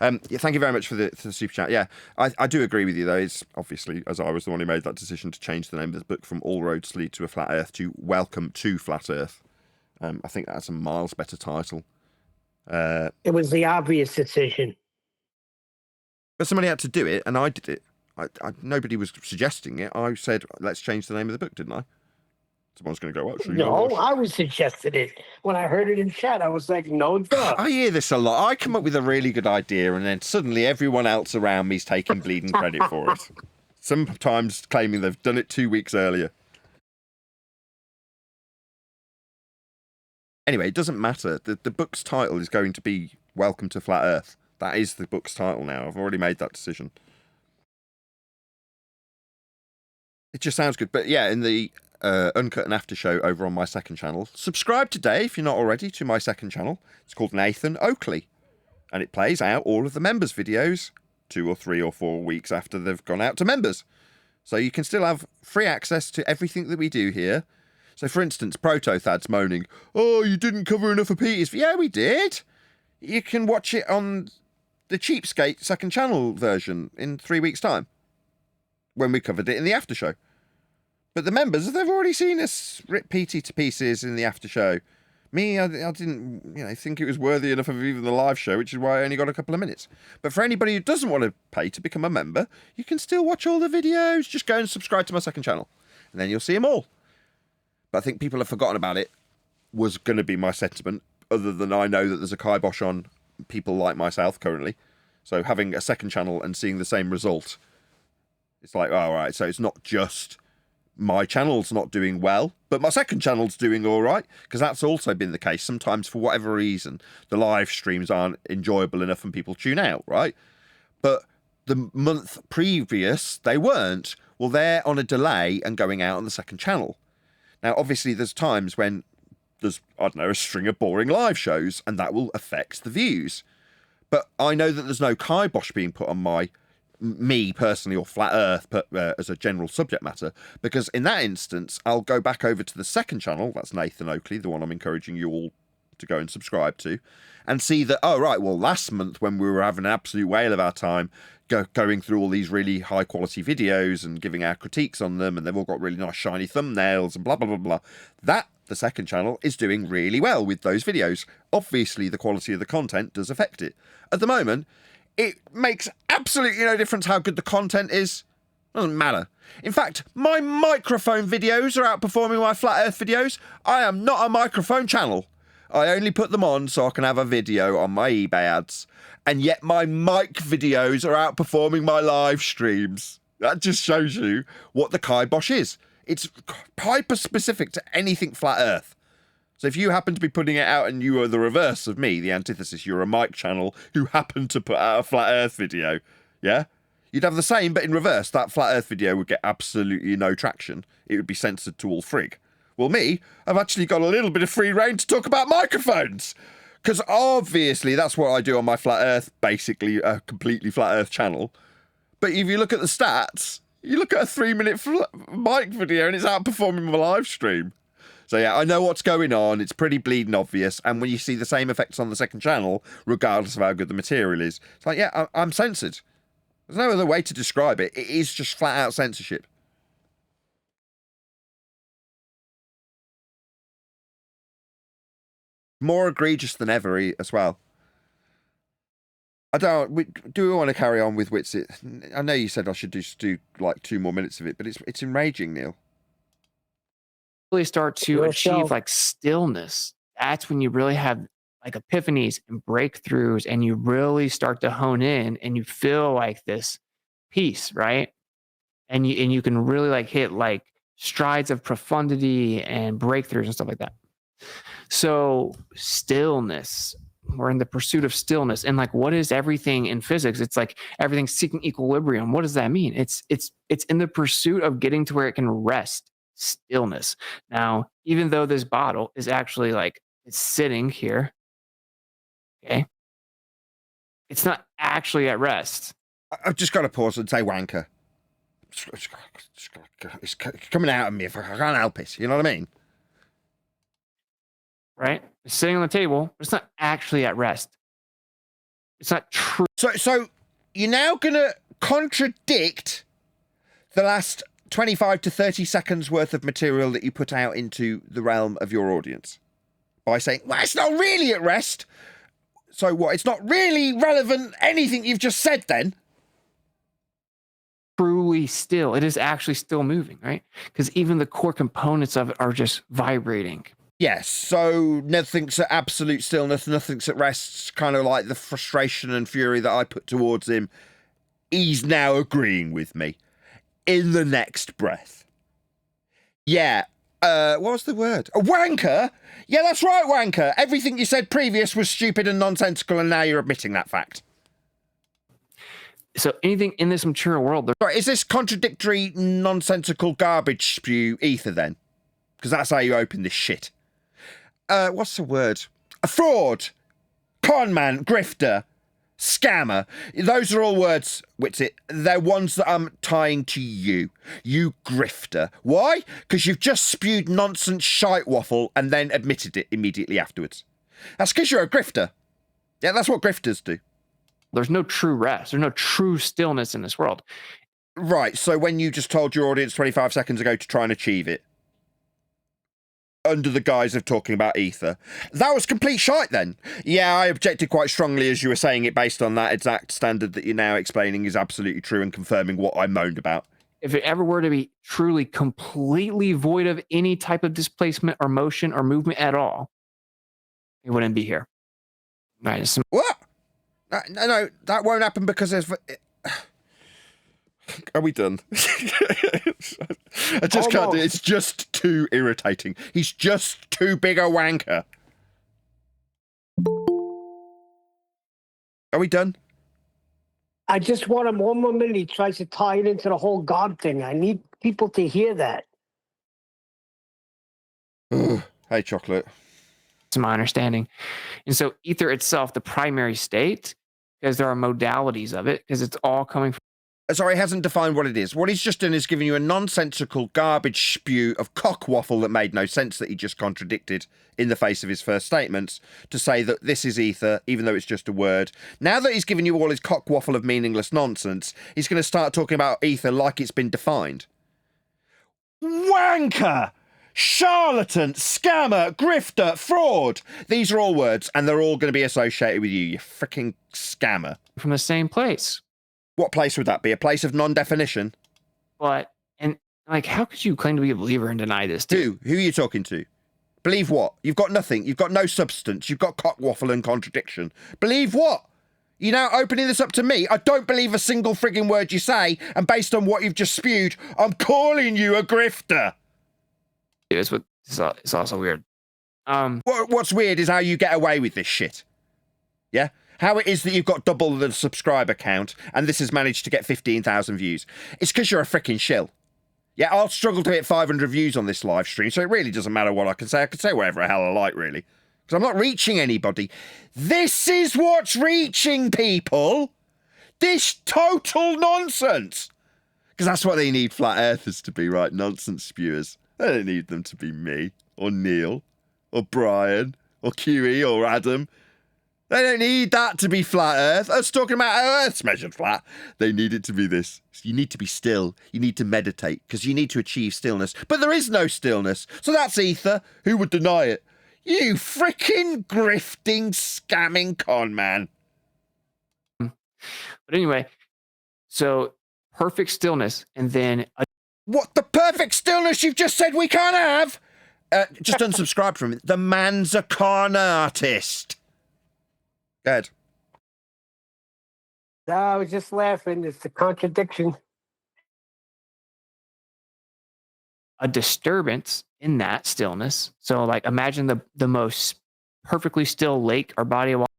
Yeah, thank you very much for the super chat. Yeah, I do agree with you, though. It's obviously, as I was the one who made that decision to change the name of the book from All Roads Lead to a Flat Earth to Welcome to Flat Earth. I think that's a miles better title. It was the obvious decision. But somebody had to do it, and I did it. Nobody was suggesting it. I said, let's change the name of the book, didn't I? Someone's going to go, actually. No, I was suggested it. When I heard it in chat, I was like, no, duh. I hear this a lot. I come up with a really good idea, and then suddenly everyone else around me is taking bleeding credit for it. Sometimes claiming they've done it 2 weeks earlier. Anyway, it doesn't matter. The book's title is going to be Welcome to Flat Earth. That is the book's title now. I've already made that decision. It just sounds good. But yeah, in the Uncut and After show over on my second channel, subscribe today if you're not already to my second channel. It's called Nathan Oakley, and it plays out all of the members' videos 2 or 3 or 4 weeks after they've gone out to members. So you can still have free access to everything that we do here. So, for instance, Protothad's moaning, "Oh, you didn't cover enough of Peter's." Yeah, we did. You can watch it on the Cheapskate second channel version in 3 weeks' time, when we covered it in the after show. But the members, they've already seen us rip PT to pieces in the after show. Me, I didn't, think it was worthy enough of even the live show, which is why I only got a couple of minutes. But for anybody who doesn't want to pay to become a member, you can still watch all the videos. Just go and subscribe to my second channel, and then you'll see them all. But I think people have forgotten about it, was going to be my sentiment, other than I know that there's a kibosh on people like myself currently. So having a second channel and seeing the same result, it's like, all right, so it's not just my channel's not doing well, but my second channel's doing all right, because that's also been the case. Sometimes, for whatever reason, the live streams aren't enjoyable enough and people tune out, right? But the month previous, they weren't. Well, they're on a delay and going out on the second channel. Now, obviously, there's times when there's, I don't know, a string of boring live shows, and that will affect the views. But I know that there's no kibosh being put on me personally, or Flat Earth as a general subject matter, because in that instance, I'll go back over to the second channel, that's Nathan Oakley, the one I'm encouraging you all to go and subscribe to, and see that, oh, right, well, last month when we were having an absolute whale of our time going through all these really high-quality videos and giving our critiques on them, and they've all got really nice shiny thumbnails and blah, blah, blah, blah, that, the second channel, is doing really well with those videos. Obviously, the quality of the content does affect it. At the moment, it makes absolutely no difference how good the content is. Doesn't matter. In fact, my microphone videos are outperforming my Flat Earth videos. I am not a microphone channel. I only put them on so I can have a video on my eBay ads. And yet my mic videos are outperforming my live streams. That just shows you what the kibosh is. It's hyper-specific to anything Flat Earth. So if you happen to be putting it out and you are the reverse of me, the antithesis, you're a mic channel who happen to put out a Flat Earth video, yeah? You'd have the same, but in reverse. That Flat Earth video would get absolutely no traction. It would be censored to all frig. Well, me, I've actually got a little bit of free reign to talk about microphones. Because obviously that's what I do on my Flat Earth, basically a completely Flat Earth channel. But if you look at the stats, you look at a 3-minute mic video and it's outperforming my live stream. So yeah, I know what's going on. It's pretty bleeding obvious. And when you see the same effects on the second channel, regardless of how good the material is, it's like, yeah, I'm censored. There's no other way to describe it. It is just flat out censorship. More egregious than ever as well. Do we want to carry on with Witsit? I know you said I should just do like 2 more minutes of it, but it's enraging, Neil. Really start to achieve like stillness. That's when you really have like epiphanies and breakthroughs, and you really start to hone in and you feel like this peace, right? And you can really like hit like strides of profundity and breakthroughs and stuff like that. So stillness, we're in the pursuit of stillness. And like, what is everything in physics? It's like everything's seeking equilibrium. What does that mean? It's in the pursuit of getting to where it can rest. Stillness. Now, even though this bottle is actually like, it's sitting here, okay, it's not actually at rest. I've just got to pause and say wanker. It's coming out of me if I can't help it. You know what I mean? Right? It's sitting on the table, but it's not actually at rest. It's not true. So you're now going to contradict the last 25 to 30 seconds worth of material that you put out into the realm of your audience by saying, well, it's not really at rest. So what? It's not really relevant, anything you've just said then? Truly still. It is actually still moving, right? Because even the core components of it are just vibrating. Yes, so nothing's at absolute stillness, nothing's at rest, kind of like the frustration and fury that I put towards him. He's now agreeing with me. In the next breath. Yeah, what was the word? A wanker? Yeah, that's right, wanker. Everything you said previous was stupid and nonsensical, and now you're admitting that fact. So anything in this material world, Right, is this contradictory, nonsensical garbage spew ether then? Because that's how you open this shit. What's the word? A fraud, con man, grifter, scammer. Those are all words, Witsit. They're ones that I'm tying to you. You grifter. Why? Because you've just spewed nonsense shite waffle and then admitted it immediately afterwards. That's because you're a grifter. Yeah, that's what grifters do. there's no true rest. There's no true stillness in this world. Right, so when you just told your audience 25 seconds ago to try and achieve it, under the guise of talking about ether, that was complete shite then. Yeah, I objected quite strongly as you were saying it based on that exact standard that you're now explaining is absolutely true and confirming what I moaned about. If it ever were to be truly completely void of any type of displacement or motion or movement at all, it wouldn't be here. Right. What? No, that won't happen because there's... Are we done? I just can't do it. It's just too irritating. He's just too big a wanker. Are we done? I just want him one more minute. He tries to tie it into the whole God thing. I need people to hear that. Hey, Chocolate. To my understanding. And so ether itself, the primary state, because there are modalities of it, because it's all coming from... Sorry, he hasn't defined what it is. What he's just done is giving you a nonsensical garbage spew of cock waffle that made no sense that he just contradicted in the face of his first statements to say that this is ether, even though it's just a word. Now that he's given you all his cock waffle of meaningless nonsense, he's going to start talking about ether like it's been defined. Wanker! Charlatan, scammer, grifter, fraud. These are all words, and they're all going to be associated with you, you freaking scammer. From the same place. What place would that be? A place of non-definition? But, and like, how could you claim to be a believer and deny this? Who are you talking to? Believe what? You've got nothing. You've got no substance. You've got cock waffle and contradiction. Believe what? You're now opening this up to me. I don't believe a single frigging word you say, and based on what you've just spewed, I'm calling you a grifter. It's also weird. What's weird is how you get away with this shit. Yeah? How it is that you've got double the subscriber count and this has managed to get 15,000 views. It's because you're a freaking shill. Yeah, I'll struggle to hit 500 views on this live stream, so it really doesn't matter what I can say. I can say whatever the hell I like, really. Because I'm not reaching anybody. This is what's reaching people. This total nonsense. Because that's what they need flat earthers to be, right? Nonsense spewers. They don't need them to be me, or Neil, or Brian, or QE, or Adam. They don't need that to be flat Earth. I was talking about how Earth's measured flat. They need it to be this. You need to be still. You need to meditate, because you need to achieve stillness. But there is no stillness. So that's ether. Who would deny it? You freaking grifting, scamming con man. But anyway, so perfect stillness, and then... What, the perfect stillness you've just said we can't have? Just unsubscribe from it. The man's a con artist. Go ahead. No, I was just laughing. It's a contradiction. A disturbance in that stillness. So, like, imagine the most perfectly still lake or body of water.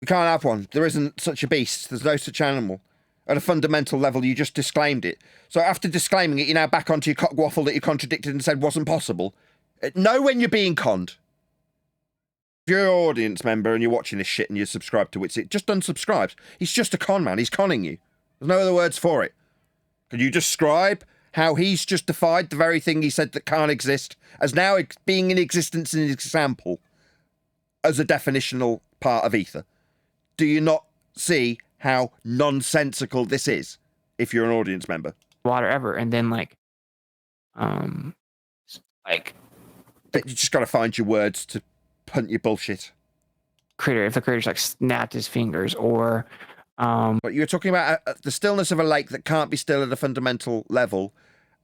We can't have one. There isn't such a beast. There's no such animal. At a fundamental level, you just disclaimed it. So after disclaiming it, you're now back onto your cock waffle that you contradicted and said wasn't possible. Know when you're being conned. If you're an audience member and you're watching this shit and you're subscribed to Witsit, just unsubscribe. He's just a con man. He's conning you. There's no other words for it. Can you describe how he's just defied the very thing he said that can't exist as now being in existence in an example as a definitional part of ether? Do you not see how nonsensical this is if you're an audience member? Water ever. And then you just got to find your words to punt your bullshit. If the creator's like snapped his fingers or but you were talking about the stillness of a lake that can't be still at a fundamental level,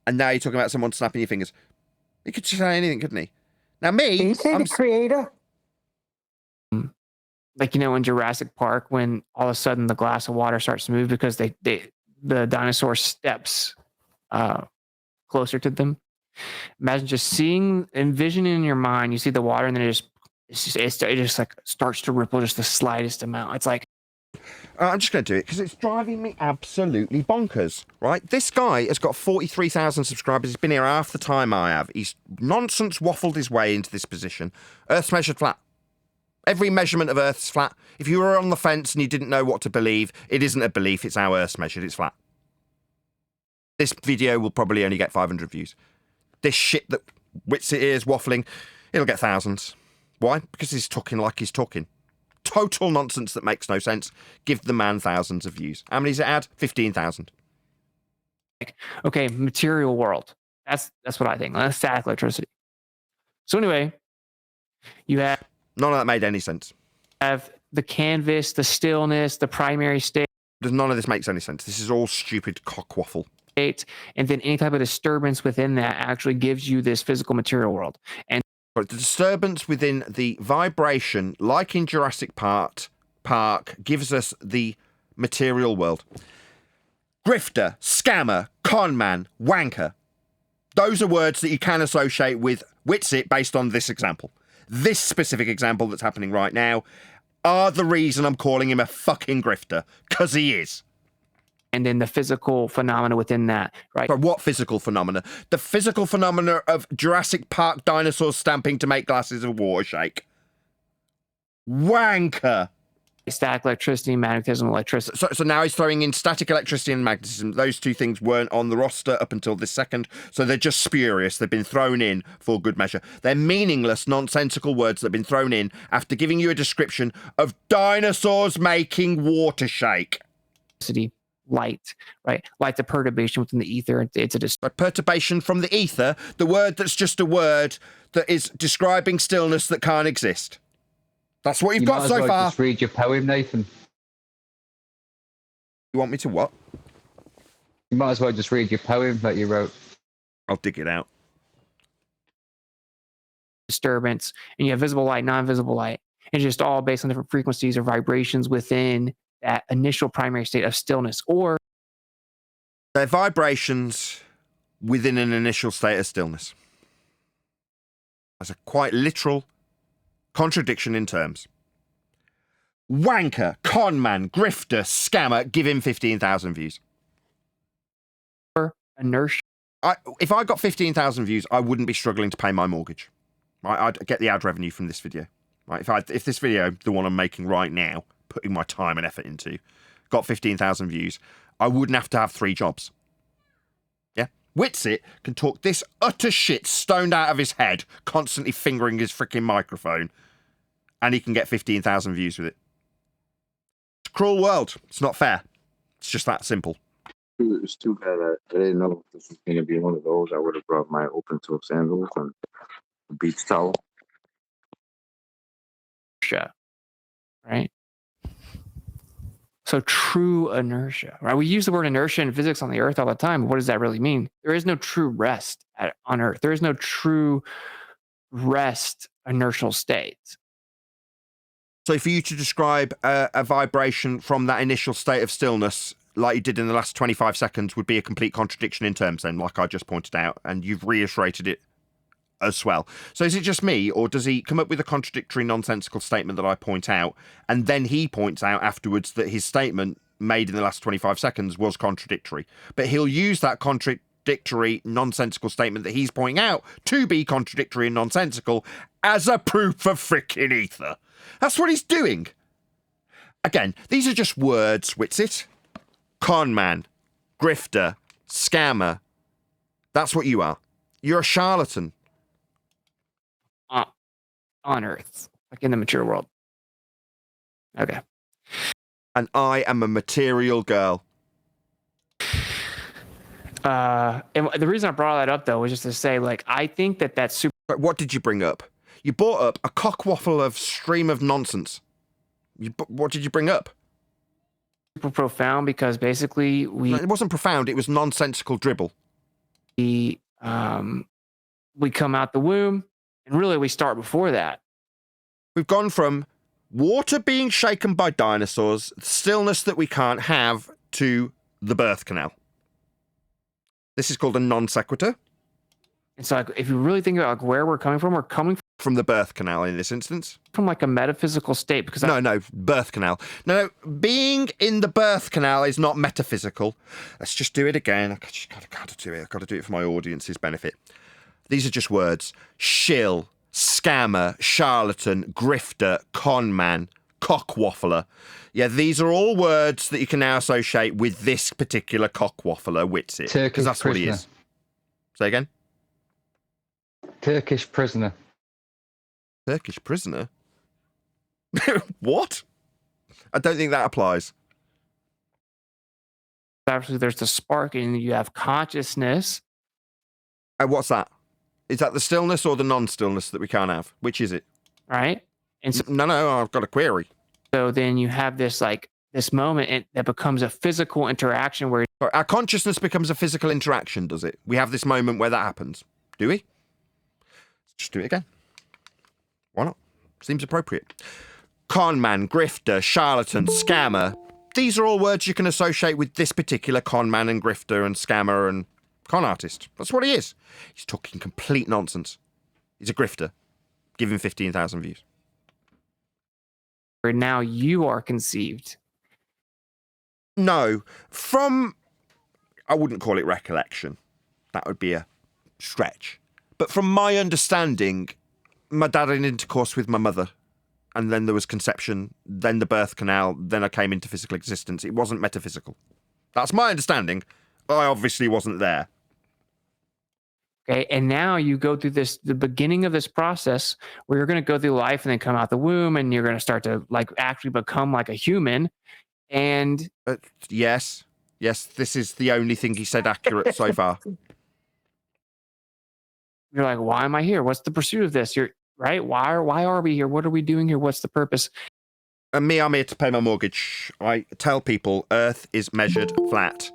and now you're talking about someone snapping your fingers. He could say anything, couldn't he? Now me, Did he say the creator? Like, in Jurassic Park when all of a sudden the glass of water starts to move because the dinosaur steps closer to them. Imagine just envisioning in your mind, you see the water and then it just like starts to ripple just the slightest amount. It's like, I'm just going to do it because it's driving me absolutely bonkers, right? This guy has got 43,000 subscribers. He's been here half the time I have. He's nonsense waffled his way into this position. Earth's measured flat. Every measurement of Earth's flat. If you were on the fence and you didn't know what to believe, it isn't a belief. It's how Earth's measured. It's flat. This video will probably only get 500 views. This shit that Witsit is waffling, it'll get thousands. Why? Because he's talking like he's talking. Total nonsense that makes no sense. Give the man thousands of views. How many does it add? 15,000. Okay, material world. That's what I think. That's static electricity. So anyway, you have none of that made any sense. Have the canvas, the stillness, the primary state. None of this makes any sense. This is all stupid cockwaffle. And then any type of disturbance within that actually gives you this physical material world. And but the disturbance within the vibration, like in Jurassic Park, gives us the material world. Grifter, scammer, conman, wanker. Those are words that you can associate with Witsit based on this example. This specific example that's happening right now are the reason I'm calling him a fucking grifter, because he is. And then the physical phenomena within that, right? But what physical phenomena? The physical phenomena of Jurassic Park dinosaurs stamping to make glasses of water shake. Wanker. Static electricity, magnetism, electricity. So now he's throwing in static electricity and magnetism. Those two things weren't on the roster up until this second, so they're just spurious. They've been thrown in for good measure. They're meaningless, nonsensical words that have been thrown in after giving you a description of dinosaurs making water shake. Light, right? Like the perturbation within the ether. It's a perturbation from the ether, the word that's just a word that is describing stillness that can't exist. That's what you've got so far. Just read your poem, Nathan. You want me to what? You might as well just read your poem that you wrote. I'll dig it out. Disturbance, and you have visible light, non-visible light. It's just all based on different frequencies or vibrations within that initial primary state of stillness, or they're vibrations within an initial state of stillness. That's a quite literal contradiction in terms. Wanker, conman, grifter, scammer, give him 15,000 views. Inertia. If I got 15,000 views, I wouldn't be struggling to pay my mortgage. Right? I'd get the ad revenue from this video. Right? If this video, the one I'm making right now, putting my time and effort into, got 15,000 views, I wouldn't have to have 3 jobs. Yeah? Witsit can talk this utter shit stoned out of his head, constantly fingering his freaking microphone, and he can get 15,000 views with it. It's a cruel world. It's not fair. It's just that simple. It's too bad I didn't know this was going to be one of those. I would have brought my open-toe sandals and a beach towel. Right? So true inertia, right? We use the word inertia in physics on the Earth all the time. What does that really mean? There is no true rest on Earth. There is no true rest inertial state. So for you to describe a vibration from that initial state of stillness, like you did in the last 25 seconds, would be a complete contradiction in terms then, like I just pointed out, and you've reiterated it as well. So is it just me, or does he come up with a contradictory, nonsensical statement that I point out, and then he points out afterwards that his statement made in the last 25 seconds was contradictory? But he'll use that contradictory, nonsensical statement that he's pointing out to be contradictory and nonsensical as a proof of frickin' ether. That's what he's doing. Again, these are just words, Witsit. Conman, grifter, scammer. That's what you are. You're a charlatan. On Earth, like in the material world. Okay. And I am a material girl. And the reason I brought that up, though, was just to say, like, I think that that's super. What did you bring up? You brought up a cockwaffle of stream of nonsense. What did you bring up? Super profound, because basically it wasn't profound. It was nonsensical dribble. We come out the womb, and really we start before that. We've gone from water being shaken by dinosaurs, stillness that we can't have, to the birth canal. This is called a non sequitur. And so, like, if you really think about like where we're coming from from the birth canal in this instance. From like a metaphysical state, because No, birth canal. No, being in the birth canal is not metaphysical. Let's just do it again. I've just got to do it. I've got to do it for my audience's benefit. These are just words. Shill, scammer, charlatan, grifter, con man, cockwaffler. Yeah, these are all words that you can now associate with this particular cockwaffler, Whitsit. Because that's what he is. Say again? Turkish prisoner. Turkish prisoner? What? I don't think that applies. Obviously, there's the spark, and you have consciousness. What's that? Is that the stillness or the non-stillness that we can't have? Which is it? Right? And so, no, I've got a query. So then you have this this moment that becomes a physical interaction where our consciousness becomes a physical interaction, does it? We have this moment where that happens. Do we? Let's just do it again. Why not? Seems appropriate. Con man, grifter, charlatan, scammer. These are all words you can associate with this particular con man and grifter and scammer and con artist. That's what he is. He's talking complete nonsense. He's a grifter. Give him 15,000 views. where now you are conceived. No, I wouldn't call it recollection. That would be a stretch. But from my understanding, my dad had intercourse with my mother, and then there was conception, then the birth canal, then I came into physical existence. It wasn't metaphysical. That's my understanding. I obviously wasn't there. Okay, and now you go through the beginning of this process where you're going to go through life and then come out the womb, and you're going to start to actually become like a human. And yes, this is the only thing he said accurate so far. You're like, why am I here? What's the pursuit of this? You're right. Why are we here? What are we doing here? What's the purpose? And I'm here to pay my mortgage. I tell people Earth is measured flat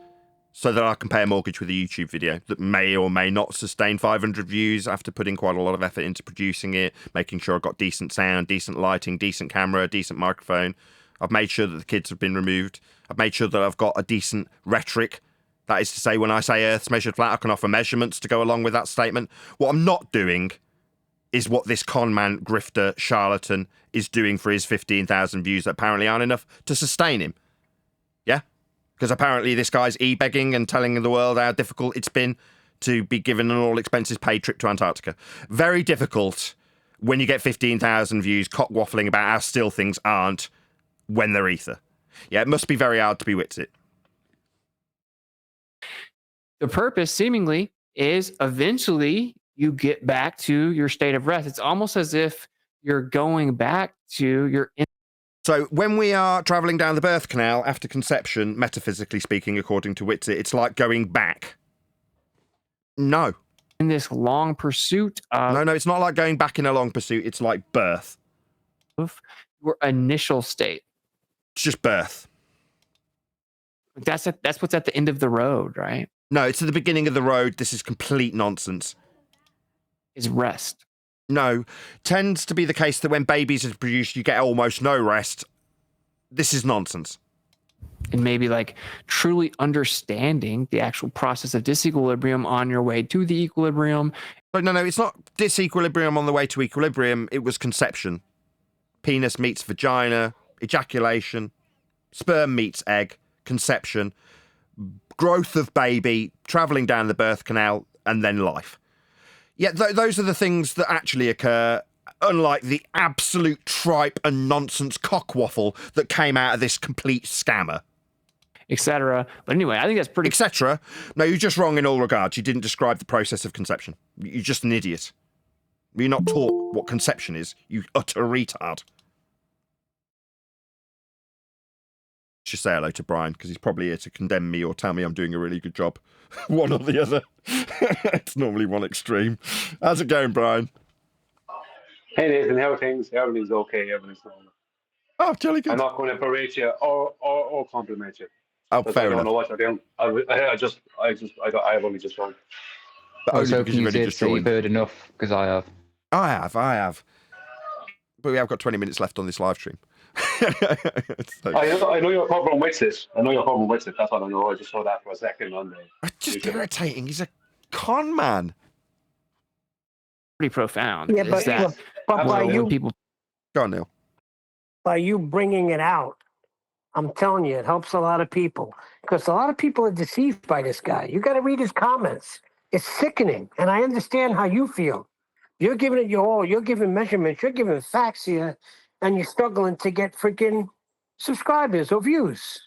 so that I can pay a mortgage with a YouTube video that may or may not sustain 500 views after putting quite a lot of effort into producing it, making sure I've got decent sound, decent lighting, decent camera, decent microphone. I've made sure that the kids have been removed. I've made sure that I've got a decent rhetoric. That is to say, when I say Earth's measured flat, I can offer measurements to go along with that statement. What I'm not doing is what this con man, grifter, charlatan is doing for his 15,000 views that apparently aren't enough to sustain him. Yeah? Because apparently this guy's e-begging and telling the world how difficult it's been to be given an all-expenses-paid trip to Antarctica. Very difficult when you get 15,000 views cock-waffling about how still things aren't when they're ether. Yeah, it must be very hard to be Whitsit. The purpose, seemingly, is eventually you get back to your state of rest. It's almost as if you're going back to your... So when we are travelling down the birth canal after conception, metaphysically speaking, according to Whitsit, it's like going back. No. In this long pursuit of... No, it's not like going back in a long pursuit. It's like birth. Of your initial state. It's just birth. That's what's at the end of the road, right? No, it's at the beginning of the road. This is complete nonsense. Is rest. No, tends to be the case that when babies are produced, you get almost no rest. This is nonsense. And maybe truly understanding the actual process of disequilibrium on your way to the equilibrium. But no, it's not disequilibrium on the way to equilibrium. It was conception. Penis meets vagina, ejaculation, sperm meets egg, conception, growth of baby, travelling down the birth canal, and then life. Yeah, those are the things that actually occur, unlike the absolute tripe and nonsense cockwaffle that came out of this complete scammer. Etc. But anyway, I think that's pretty... Etc. No, you're just wrong in all regards. You didn't describe the process of conception. You're just an idiot. You're not taught what conception is, you utter retard. Just say hello to Brian, because he's probably here to condemn me or tell me I'm doing a really good job. One or the other. It's normally one extreme. How's it going, Brian? Hey Nathan, how are things? Everything's okay, everything's normal. Oh, jolly good. I'm not going to berate you or compliment you. Oh, fair enough. I don't know what you're doing. I've only just joined. I was hoping you did say you've heard enough, because I have. I have. But we have got 20 minutes left on this live stream. I know your problem with it. That's all I know. I just saw that for a second on the... It's just irritating. He's a con man. Pretty profound. Yeah, but But by you, people, go on, Neil. By you bringing it out, I'm telling you, it helps a lot of people because a lot of people are deceived by this guy. You got to read his comments. It's sickening, and I understand how you feel. You're giving it your all. You're giving measurements. You're giving facts here, and you're struggling to get freaking subscribers or views.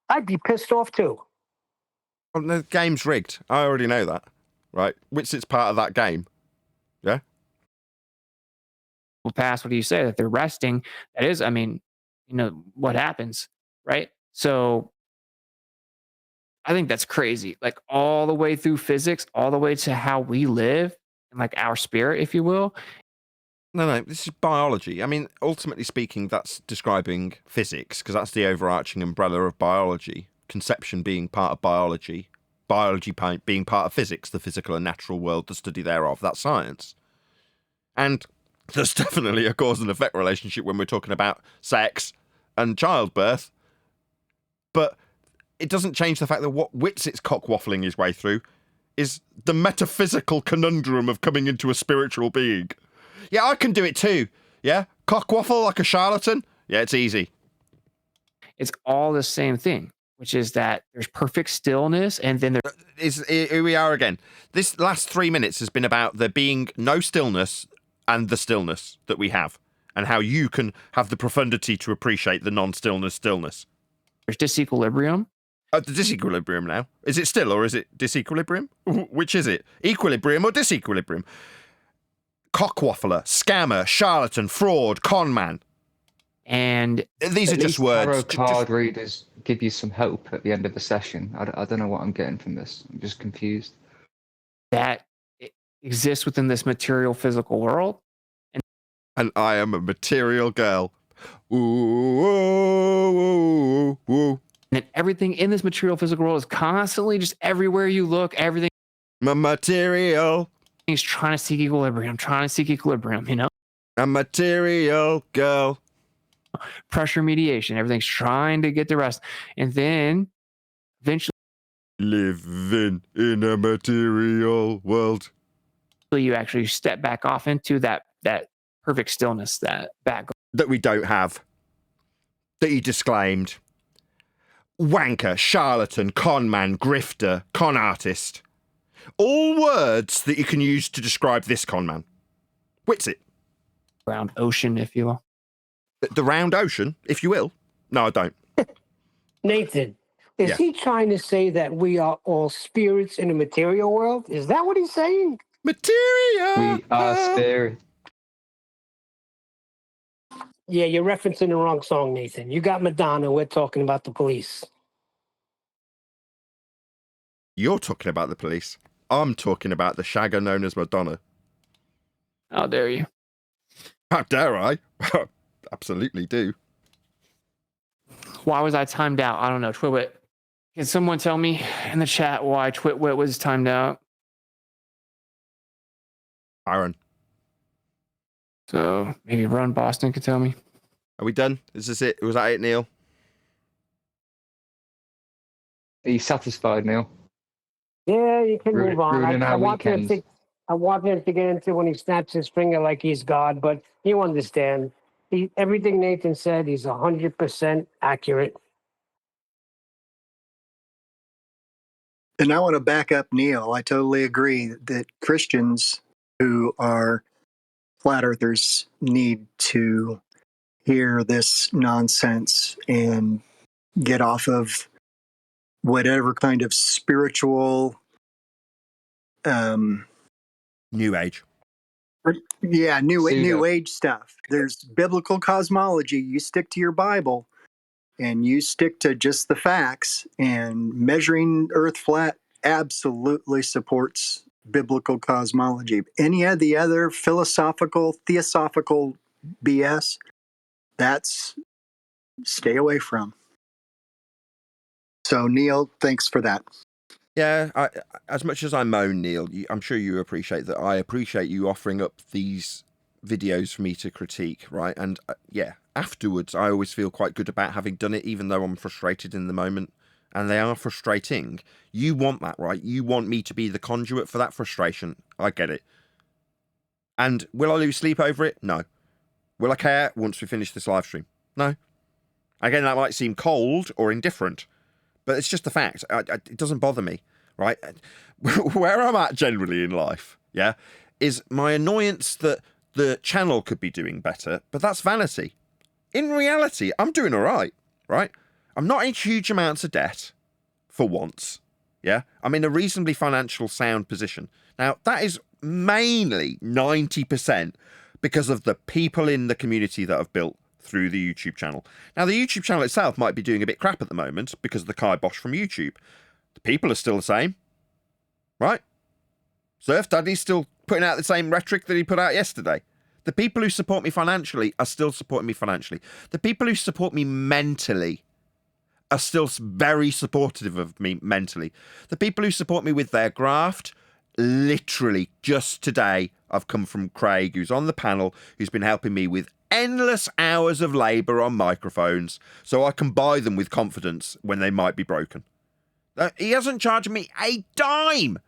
I'd be pissed off too. Well, the game's rigged. I already know that, right? Witsit's part of that game. Yeah. Past, what do you say that they're resting? That is, I mean, you know what happens, right? So I think that's crazy. Like all the way through physics, all the way to how we live and like our spirit, if you will. No, this is biology. I mean, ultimately speaking, that's describing physics because that's the overarching umbrella of biology. Conception being part of biology, biology being part of physics, the physical and natural world, the study thereof. That's science. And there's definitely a cause and effect relationship when we're talking about sex and childbirth. But it doesn't change the fact that what Witsit's cock-waffling his way through is the metaphysical conundrum of coming into a spiritual being. Yeah, I can do it too. Yeah? Cock-waffle like a charlatan? Yeah, it's easy. It's all the same thing, which is that there's perfect stillness and then Here we are again. This last 3 minutes has been about there being no stillness and the stillness that we have, and how you can have the profundity to appreciate the non-stillness stillness. There's disequilibrium. The disequilibrium now. Is it still or is it disequilibrium? Which is it? Equilibrium or disequilibrium? Cockwaffler, scammer, charlatan, fraud, con man. And these are just words. Tarot card readers give you some hope at the end of the session. I don't know what I'm getting from this. I'm just confused. That exists within this material physical world. And I am a material girl. Ooh, ooh, ooh, ooh. And everything in this material physical world is constantly just everywhere you look, everything. Material. He's trying to seek equilibrium, you know? A material girl. Pressure mediation. Everything's trying to get the rest. And then eventually living in a material world. You actually step back off into that perfect stillness, that we don't have. That you disclaimed. Wanker, charlatan, con man, grifter, con artist. All words that you can use to describe this con man. Witsit. Round ocean, if you will. The round ocean, if you will. No, I don't. Nathan, is he trying to say that we are all spirits in a material world? Is that what he's saying? Material. We are spirit. Yeah, you're referencing the wrong song, Nathan. You got Madonna. We're talking about the police. You're talking about the police. I'm talking about the shagger known as Madonna. How dare you? How dare I? Absolutely do. Why was I timed out? I don't know. Twitwit. Can someone tell me in the chat why Twitwit was timed out? Aaron. So maybe Run Boston could tell me. Are we done? Is this it? Was that it, Neil? Are you satisfied, Neil? Yeah, you can move on. I want him to get into when he snaps his finger like he's God, but you understand. Everything Nathan said, he's 100% accurate. And I want to back up Neil. I totally agree that Christians who are flat earthers need to hear this nonsense and get off of whatever kind of spiritual New Age. Yeah, new age stuff. There's biblical cosmology. You stick to your Bible and you stick to just the facts, and measuring Earth flat absolutely supports biblical cosmology. Any of the other philosophical, theosophical BS, that's stay away from. So, Neil, thanks for that. Yeah, as much as I moan, Neil, I'm sure you appreciate that. I appreciate you offering up these videos for me to critique, right? And yeah, afterwards, I always feel quite good about having done it, even though I'm frustrated in the moment. And they are frustrating. You want that, right? You want me to be the conduit for that frustration. I get it. And will I lose sleep over it? No. Will I care once we finish this live stream? No. Again, that might seem cold or indifferent, but it's just a fact. It doesn't bother me, right? Where I'm at generally in life, yeah, is my annoyance that the channel could be doing better, but that's vanity. In reality, I'm doing all right, right? I'm not in huge amounts of debt, for once, yeah? I'm in a reasonably financial sound position. Now, that is mainly 90% because of the people in the community that I've built through the YouTube channel. Now, the YouTube channel itself might be doing a bit crap at the moment because of the kibosh from YouTube. The people are still the same, right? Surf Daddy's still putting out the same rhetoric that he put out yesterday. The people who support me financially are still supporting me financially. The people who support me mentally are still very supportive of me mentally. The people who support me with their graft, literally just today, I've come from Craig, who's on the panel, who's been helping me with endless hours of labour on microphones so I can buy them with confidence when they might be broken. He hasn't charged me a dime,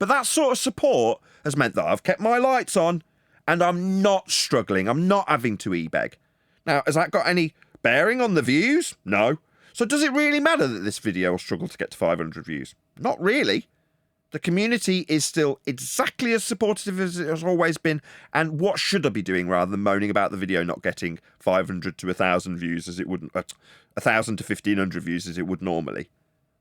but that sort of support has meant that I've kept my lights on and I'm not struggling. I'm not having to e-beg. Now, has that got any bearing on the views? No. So does it really matter that this video will struggle to get to 500 views? Not really. The community is still exactly as supportive as it has always been. And what should I be doing rather than moaning about the video not getting 500 to 1,000 views as it would, 1,000 to 1,500 views as it would normally?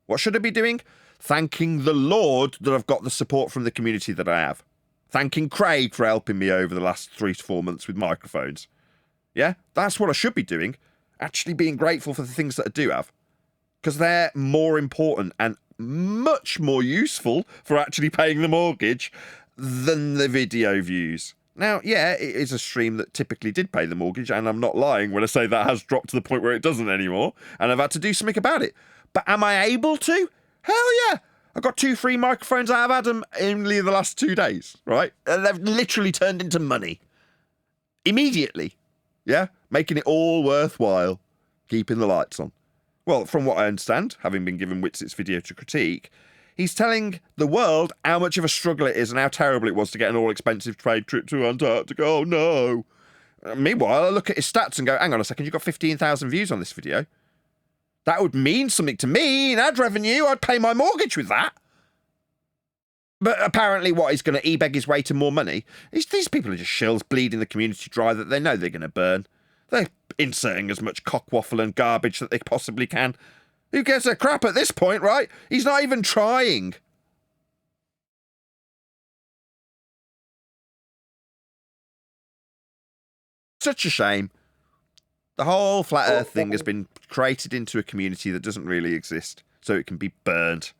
What should I be doing? Thanking the Lord that I've got the support from the community that I have. Thanking Craig for helping me over the last 3 to 4 months with microphones. Yeah, that's what I should be doing. Actually being grateful for the things that I do have. Because they're more important and much more useful for actually paying the mortgage than the video views. Now, yeah, it is a stream that typically did pay the mortgage, and I'm not lying when I say that has dropped to the point where it doesn't anymore, and I've had to do something about it. But am I able to? Hell yeah! I got 2 free microphones out of Adam in only the last 2 days, right? And they've literally turned into money. Immediately. Yeah? Making it all worthwhile. Keeping the lights on. Well, from what I understand, having been given Witsit's video to critique, he's telling the world how much of a struggle it is and how terrible it was to get an all-expensive trade trip to Antarctica. Oh, no. Meanwhile, I look at his stats and go, hang on a second, you've got 15,000 views on this video. That would mean something to me in ad revenue. I'd pay my mortgage with that. But apparently what, he's going to e-beg his way to more money? These people are just shills bleeding the community dry that they know they're going to burn. They're inserting as much cockwaffle and garbage that they possibly can. Who gives a crap at this point, right? He's not even trying. Such a shame. The whole flat earth thing has been created into a community that doesn't really exist, so it can be burnt.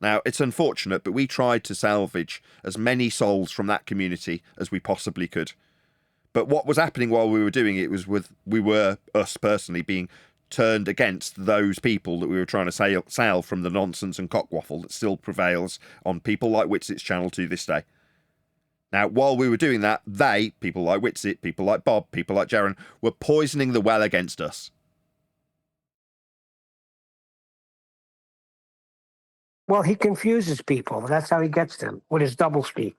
Now, it's unfortunate, but we tried to salvage as many souls from that community as we possibly could. But what was happening while we were doing it was us personally, being turned against those people that we were trying to sell from the nonsense and cockwaffle that still prevails on people like Witsit's channel to this day. Now, while we were doing that, people like Witsit, people like Bob, people like Jaren, were poisoning the well against us. Well, he confuses people. That's how he gets them, with his doublespeak.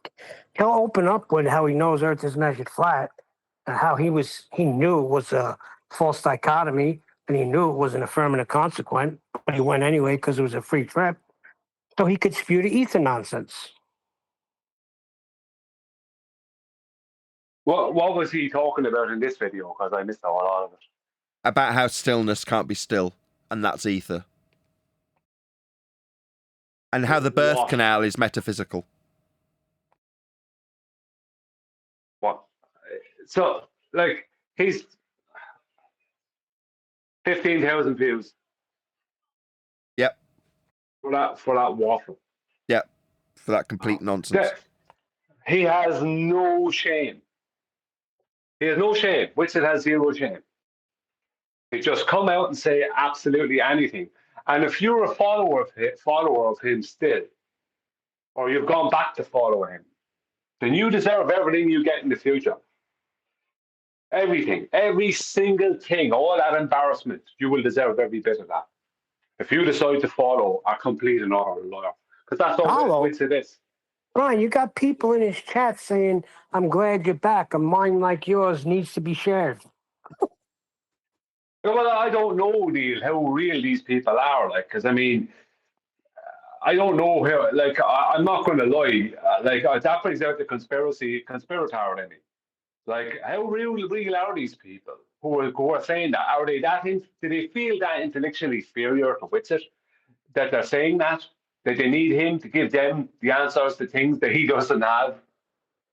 He'll open up with how he knows Earth is measured flat, and how he knew it was a false dichotomy, and he knew it was an affirmative consequent, but he went anyway because it was a free trip. So he could spew the ether nonsense. What was he talking about in this video? Because I missed a lot of it. About how stillness can't be still, and that's ether. And how the birth canal is metaphysical. What? So, like, he's 15,000 views. Yep. For that waffle. Yep. For that complete nonsense. He has no shame. He has no shame. Witsit has 0 shame. He just come out and say absolutely anything. And if you're a follower of him still, or you've gone back to follow him, then you deserve everything you get in the future. Everything, every single thing, all that embarrassment, you will deserve every bit of that. If you decide to follow a complete and utter liar. Because that's all Witsit is. Brian, you got people in his chat saying, I'm glad you're back. A mind like yours needs to be shared. Well, I don't know, Neil, how real these people are. Like, because I mean, I don't know how. Like, I'm not going to lie. That brings out the conspirator in me. Like, how real are these people who are saying that? Are they do they feel that intellectually inferior to Witsit that they're saying that they need him to give them the answers to things that he doesn't have?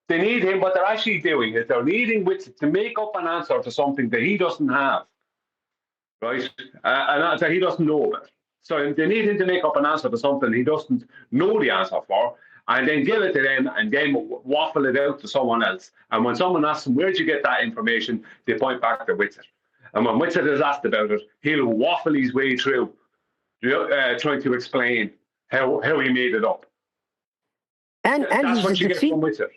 They need him. What they're actually doing is they're needing Witsit to make up an answer to something that he doesn't have, right? And that he doesn't know about. So they need him to make up an answer to something he doesn't know the answer for, and then give it to them, and then waffle it out to someone else. And when someone asks him, where'd you get that information? They point back to Witsit. And when Witsit is asked about it, he'll waffle his way through, trying to explain how he made it up. And that's what you get from Witsit.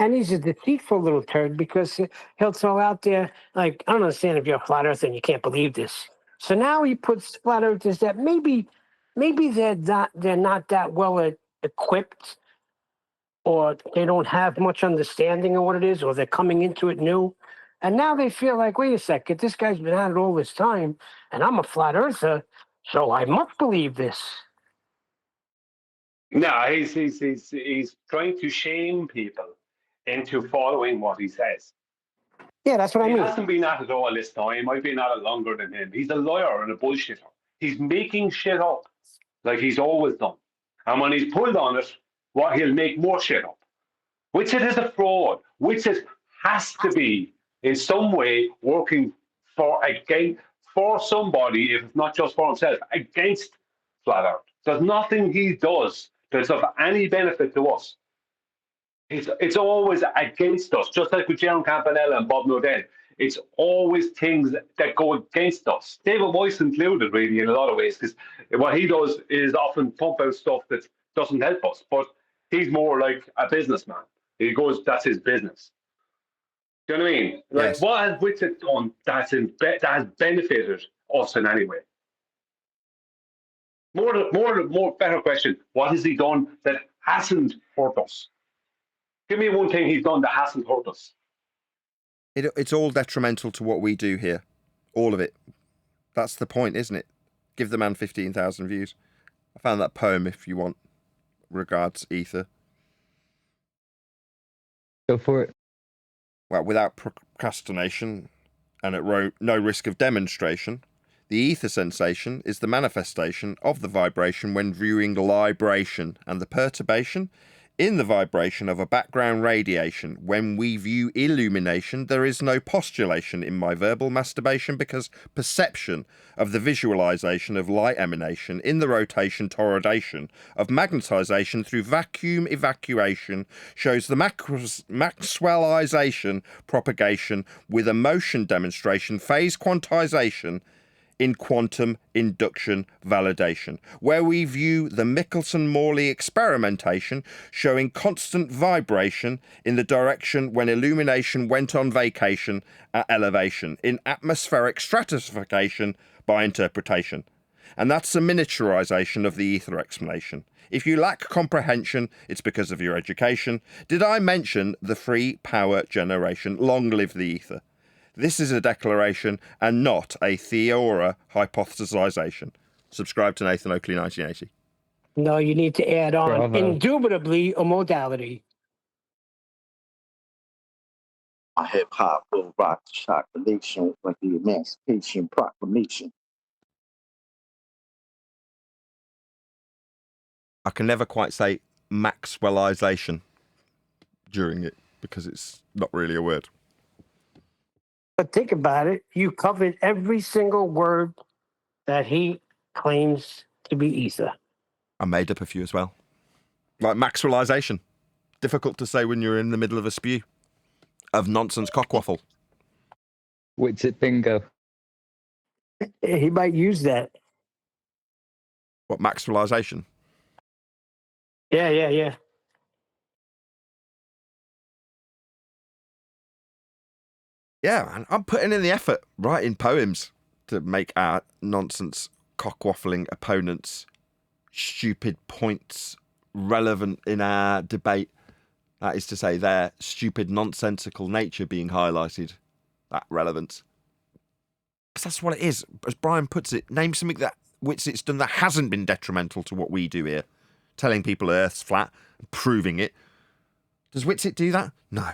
And he's a deceitful little turd because he'll throw out there, like, I don't understand if you're a flat earther and you can't believe this. So now he puts flat earthers that maybe they're not that well equipped, or they don't have much understanding of what it is, or they're coming into it new. And now they feel like, wait a second, this guy's been at it all this time, and I'm a flat earther, so I must believe this. No, he's trying to shame people into following what he says. Yeah, that's what I mean. He hasn't been at it all this time. I've been at it longer than him. He's a liar and a bullshitter. He's making shit up like he's always done. And when he's pulled on it, he'll make more shit up. Witsit is a fraud. Witsit has to be, in some way, working for somebody, if it's not just for himself, against Flat Earth. There's nothing he does that's of any benefit to us. It's always against us, just like with Jerome Campanella and Bob Nodell. It's always things that go against us. David Weiss included, really, in a lot of ways, because what he does is often pump out stuff that doesn't help us. But he's more like a businessman. He goes, that's his business. Do you know what I mean? Like, yes. What has Witsit done that has benefited us in any way? More better question. What has he done that hasn't hurt us? Give me one thing he's done that hasn't hurt us. It's all detrimental to what we do here. All of it. That's the point, isn't it? Give the man 15,000 views. I found that poem if you want. Regards, Ether. Go for it. Well, without procrastination and at no risk of demonstration, the ether sensation is the manifestation of the vibration when viewing libration, and the perturbation in the vibration of a background radiation. When we view illumination, there is no postulation in my verbal masturbation, because perception of the visualization of light emanation in the rotation toroidation of magnetization through vacuum evacuation shows the Maxwellization propagation with a motion demonstration phase quantization in quantum induction validation, where we view the Michelson-Morley experimentation showing constant vibration in the direction when illumination went on vacation at elevation, in atmospheric stratification by interpretation. And that's a miniaturization of the ether explanation. If you lack comprehension, it's because of your education. Did I mention the free power generation? Long live the ether. This is a declaration and not a theora hypothesization. Subscribe to Nathan Oakley 1980. No, you need to add on, Bravo. indubitably, a modality. A hip-hop will rock the chocolation with the Emancipation Proclamation. I can never quite say Maxwellization during it because it's not really a word. But think about it. You covered every single word that he claims to be ether. I made up a few as well. Like Maxwellization. Difficult to say when you're in the middle of a spew of nonsense cockwaffle. Witsit bingo. He might use that. What, Maxwellization? Yeah. Yeah, man, I'm putting in the effort writing poems to make our nonsense cockwaffling opponents' stupid points relevant in our debate. That is to say, their stupid, nonsensical nature being highlighted. That relevance. Because that's what it is. As Brian puts it, name something that Whitsit's done that hasn't been detrimental to what we do here. Telling people Earth's flat and proving it. Does Whitsit do that? No.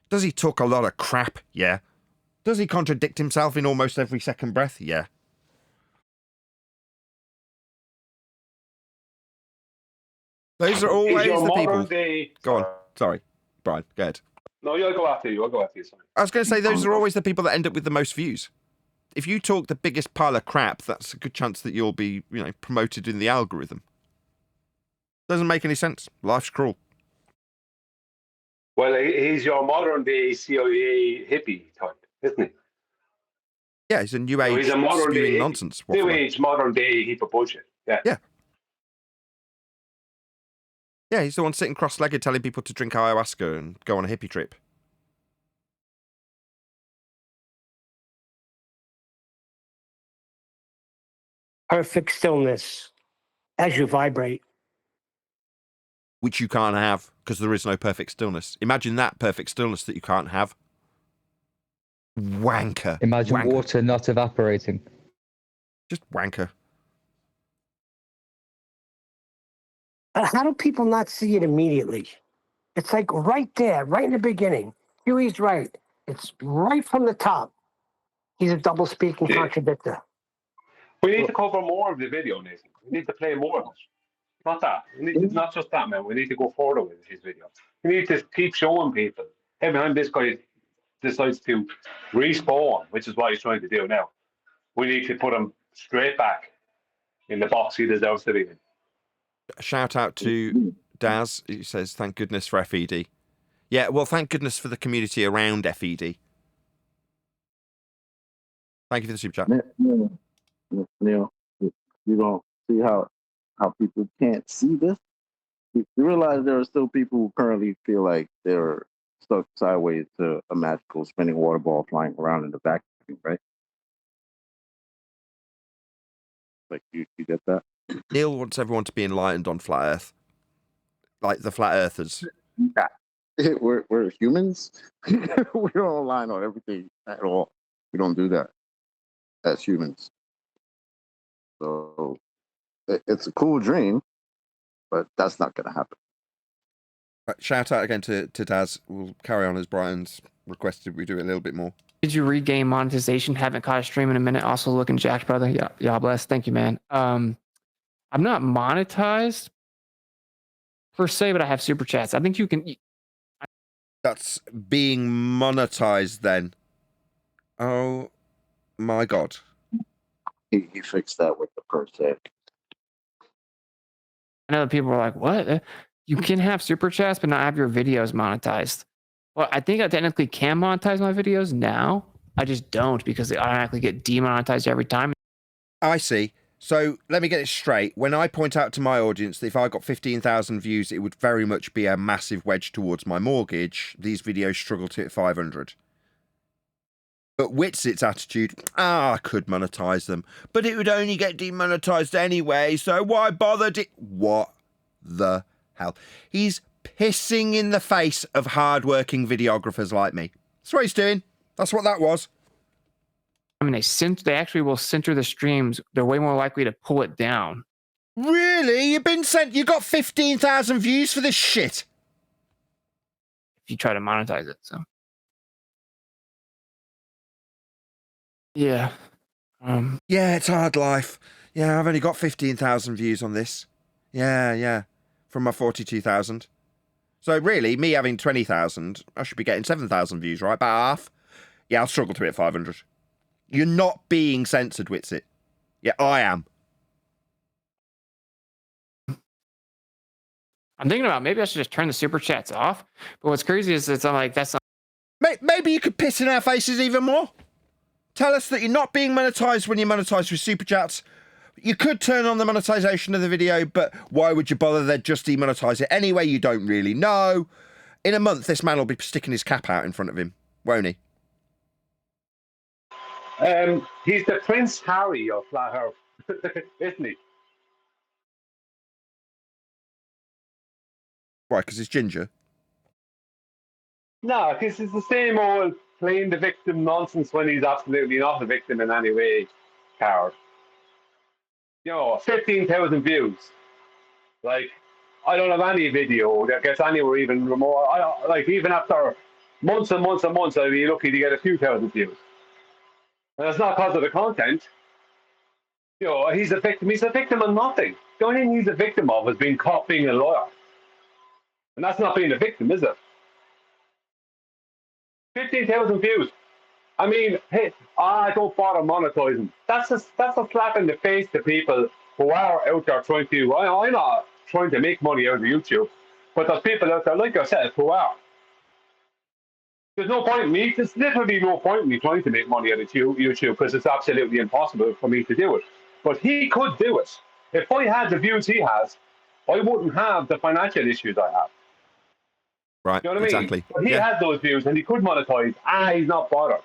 Does he talk a lot of crap? Yeah. Does he contradict himself in almost every second breath? Yeah. Those are always the people. Go on. Sorry, Brian. Go ahead. No, you'll go after you. I'll go after you. Sorry. I was going to say, those are always the people that end up with the most views. If you talk the biggest pile of crap, that's a good chance that you'll be, promoted in the algorithm. Doesn't make any sense. Life's cruel. Well, he's your modern day CIA hippie type, isn't he? Yeah, he's a new age he's a modern day nonsense. New age modern day heap of bullshit. Yeah. Yeah. Yeah, he's the one sitting cross-legged telling people to drink ayahuasca and go on a hippie trip. Perfect stillness as you vibrate. Which you can't have, because there is no perfect stillness. Imagine that perfect stillness that you can't have. Wanker. Imagine wanker. Water not evaporating. Just wanker. How do people not see it immediately? It's like right there, right in the beginning. Huey's right. It's right from the top. He's a double-speaking contradictor. We need to cover more of the video, Nathan. We need to play more of it. Not that. It's not just that, man. We need to go further with his video. We need to keep showing people. Every time this guy decides to respawn, which is what he's trying to do now, we need to put him straight back in the box he deserves to be in. Shout out to Daz, who says, thank goodness for FED. Yeah, well, thank goodness for the community around FED. Thank you for the super chat. Neil, you don't see how people can't see this? You realize there are still people who currently feel like they're stuck sideways to a magical spinning water ball flying around in the vacuum, right? Like, you get that? Neil wants everyone to be enlightened on flat Earth. Like the flat earthers. We're humans. We don't align on everything at all. We don't do that as humans. So it's a cool dream, but that's not going to happen. Right, shout out again to Daz. We'll carry on as Brian's requested. We do it a little bit more. Did you regain monetization? Haven't caught a stream in a minute. Also looking jacked, brother. Yeah, y'all bless. Thank you, man. I'm not monetized per se, but I have super chats. I think you can. That's being monetized then. Oh my God. He fixed that with the per se. I know that people are like, what? You can have super chats, but not have your videos monetized. Well, I think I technically can monetize my videos now. I just don't because they automatically get demonetized every time. I see. So let me get it straight. When I point out to my audience that if I got 15,000 views, it would very much be a massive wedge towards my mortgage, these videos struggle to hit 500. But Whitsit's attitude, I could monetize them, but it would only get demonetized anyway, so why bother? What the hell? He's pissing in the face of hard-working videographers like me. That's what he's doing. That's what that was. I mean, they actually will center the streams. They're way more likely to pull it down. Really? You got 15,000 views for this shit? If you try to monetize it, so. Yeah. Yeah, it's hard life. Yeah, I've only got 15,000 views on this. Yeah. From my 42,000. So really, me having 20,000, I should be getting 7,000 views, right? About half. Yeah, I'll struggle to hit 500. You're not being censored, Whitsit. Yeah, I am. I'm thinking about maybe I should just turn the super chats off. But what's crazy is I'm like, that's not. Maybe you could piss in our faces even more. Tell us that you're not being monetized when you monetize with super chats. You could turn on the monetization of the video, but why would you bother? They'd just demonetize it anyway. You don't really know. In a month, this man will be sticking his cap out in front of him, won't he? He's the Prince Harry of Flat Earth, isn't he? Why? Because it's ginger. No, because it's the same old playing the victim nonsense when he's absolutely not a victim in any way, coward. 15,000 views. Like, I don't have any video that gets anywhere even more. Even after months and months and months, I'd be lucky to get a few thousand views. And it's not because of the content. He's a victim. He's a victim of nothing. The only thing he's a victim of is being caught being a lawyer. And that's not being a victim, is it? 15,000 views. I mean, hey, I don't bother monetizing. That's a slap in the face to people who are out there trying to. I'm not trying to make money out of YouTube, but there's people out there like yourself who are. There's no point in me. There's literally no point in me trying to make money out of YouTube because it's absolutely impossible for me to do it. But he could do it. If I had the views he has, I wouldn't have the financial issues I have. Right, you know what I exactly. mean? But he had those views and he could monetize. He's not bothered.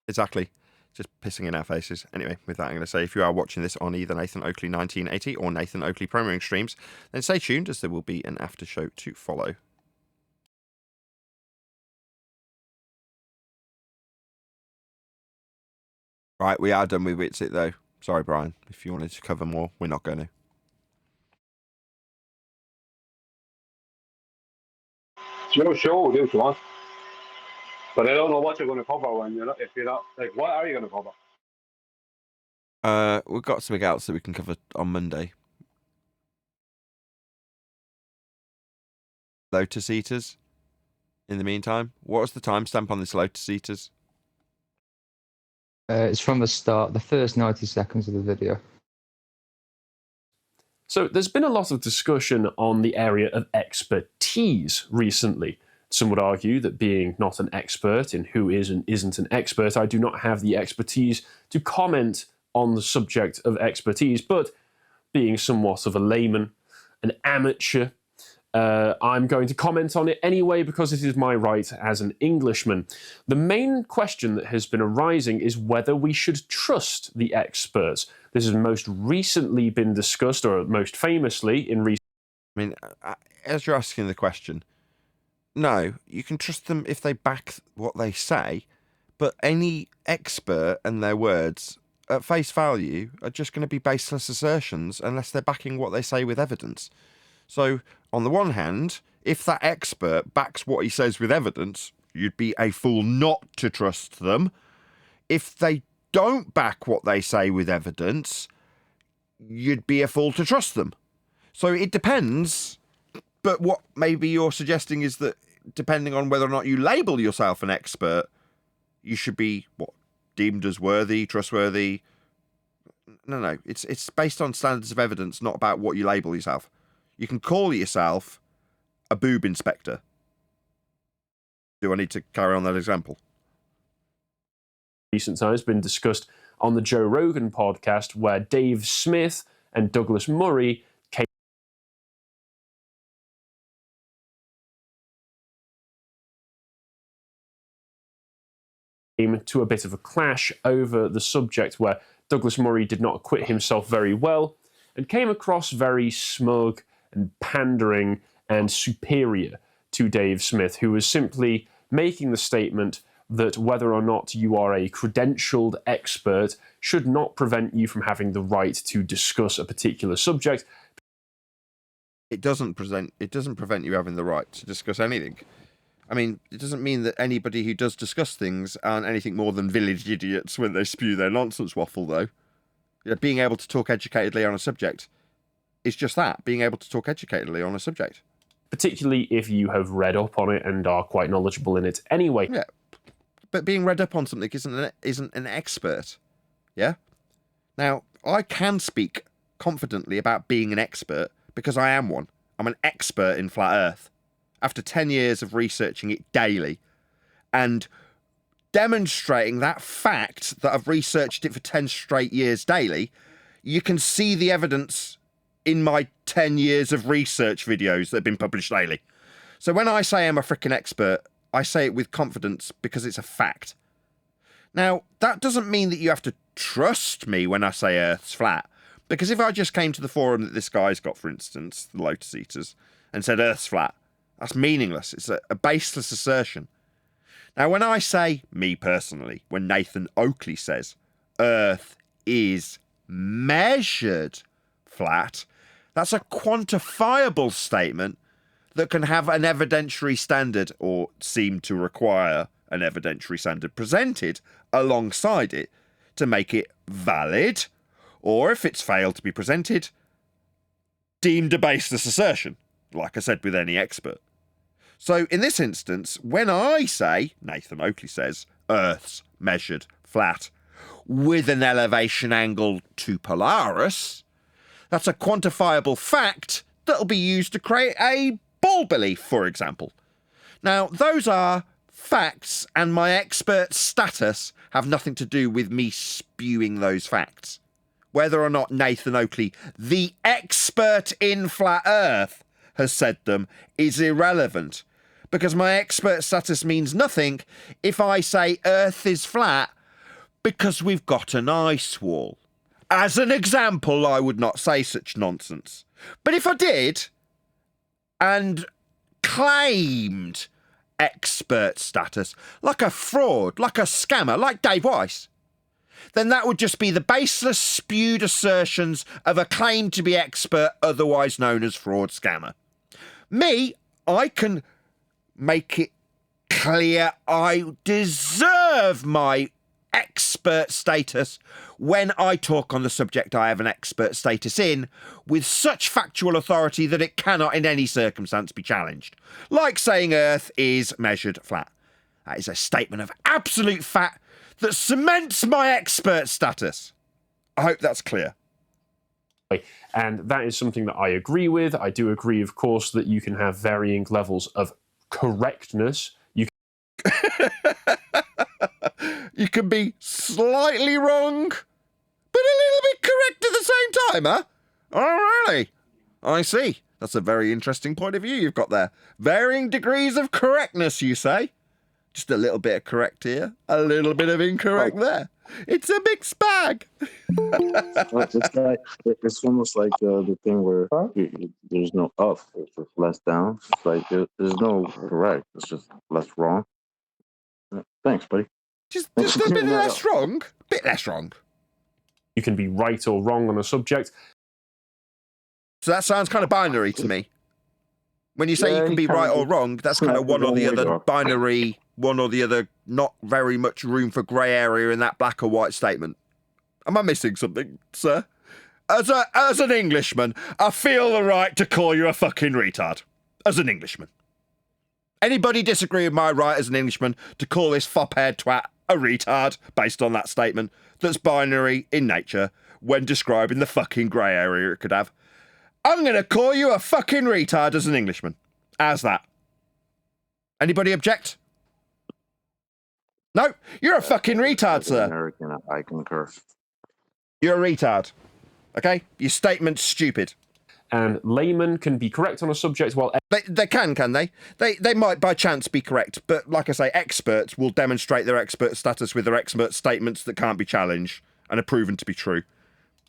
Exactly. Just pissing in our faces. Anyway, with that, I'm going to say if you are watching this on either Nathan Oakley 1980 or Nathan Oakley Premiering streams, then stay tuned as there will be an after show to follow. Right, we are done with Wits It though. Sorry, Brian. If you wanted to cover more, we're not going to. Sure, do what you want. But I don't know what you're going to cover when if you're not, like, what are you going to cover? We've got something else that we can cover on Monday. Lotus Eaters. In the meantime, what was the timestamp on this Lotus Eaters? It's from the start, the first 90 seconds of the video. So there's been a lot of discussion on the area of expertise recently. Some would argue that being not an expert in who is and isn't an expert, I do not have the expertise to comment on the subject of expertise, but being somewhat of a layman, an amateur, I'm going to comment on it anyway because it is my right as an Englishman. The main question that has been arising is whether we should trust the experts. This has most recently been discussed, or most famously in recent... I mean, as you're asking the question, no, you can trust them if they back what they say, but any expert and their words at face value are just going to be baseless assertions unless they're backing what they say with evidence. So, on the one hand, if that expert backs what he says with evidence, you'd be a fool not to trust them. If they don't back what they say with evidence, you'd be a fool to trust them. So it depends, but what maybe you're suggesting is that depending on whether or not you label yourself an expert, you should be, deemed as worthy, trustworthy? No, it's based on standards of evidence, not about what you label yourself. You can call yourself a boob inspector. Do I need to carry on that example? Recent times been discussed on the Joe Rogan podcast where Dave Smith and Douglas Murray came to a bit of a clash over the subject where Douglas Murray did not acquit himself very well and came across very smug and pandering and superior to Dave Smith, who was simply making the statement that whether or not you are a credentialed expert should not prevent you from having the right to discuss a particular subject. It doesn't prevent you having the right to discuss anything. I mean, it doesn't mean that anybody who does discuss things aren't anything more than village idiots when they spew their nonsense waffle, though. Being able to talk educatedly on a subject is just that, being able to talk educatedly on a subject. Particularly if you have read up on it and are quite knowledgeable in it anyway. Yeah, but being read up on something isn't an expert, yeah? Now, I can speak confidently about being an expert because I am one. I'm an expert in flat Earth. After 10 years of researching it daily and demonstrating that fact that I've researched it for 10 straight years daily, you can see the evidence in my 10 years of research videos that have been published daily. So when I say I'm a freaking expert, I say it with confidence because it's a fact. Now, that doesn't mean that you have to trust me when I say Earth's flat. Because if I just came to the forum that this guy's got, for instance, the Lotus Eaters, and said Earth's flat. That's meaningless. It's a baseless assertion. Now, when I say, me personally, when Nathan Oakley says Earth is measured flat, that's a quantifiable statement that can have an evidentiary standard, or seem to require an evidentiary standard presented alongside it to make it valid, or if it's failed to be presented, deemed a baseless assertion, like I said with any expert. So in this instance, when I say, Nathan Oakley says, Earth's measured flat with an elevation angle to Polaris, that's a quantifiable fact that'll be used to create a ball belief, for example. Now, those are facts, and my expert status have nothing to do with me spewing those facts. Whether or not Nathan Oakley, the expert in flat Earth, has said them is irrelevant, because my expert status means nothing if I say Earth is flat because we've got an ice wall. As an example, I would not say such nonsense. But if I did, and claimed expert status, like a fraud, like a scammer, like Dave Weiss, then that would just be the baseless, spewed assertions of a claim to be expert, otherwise known as fraud scammer. Me, I can make it clear I deserve my expert status when I talk on the subject I have an expert status in, with such factual authority that it cannot in any circumstance be challenged. Like saying Earth is measured flat. That is a statement of absolute fact that cements my expert status. I hope that's clear. And that is something that I agree with. I do agree, of course, that you can have varying levels of correctness. You can be slightly wrong, but a little bit correct at the same time, huh? Oh, really? I see. That's a very interesting point of view you've got there. Varying degrees of correctness, you say? Just a little bit of correct here, a little bit of incorrect there. It's a mixed bag. It's almost like the thing where there's no up, it's just less down. It's like there's no correct, it's just less wrong. Thanks, buddy. Just a bit less wrong. Bit less wrong. You can be right or wrong on a subject. So that sounds kind of binary to me. When you say you can be right or wrong, that's kind of one or the other, binary, one or the other, not very much room for grey area in that black or white statement. Am I missing something, sir? As an Englishman, I feel the right to call you a fucking retard. As an Englishman. Anybody disagree with my right as an Englishman to call this fop-haired twat a retard based on that statement that's binary in nature when describing the fucking grey area it could have? I'm going to call you a fucking retard as an Englishman. How's that? Anybody object? No, you're a fucking retard, sir. American, I concur. You're a retard. Okay? Your statement's stupid. And laymen can be correct on a subject while... They can they? They might by chance be correct, but like I say, experts will demonstrate their expert status with their expert statements that can't be challenged and are proven to be true.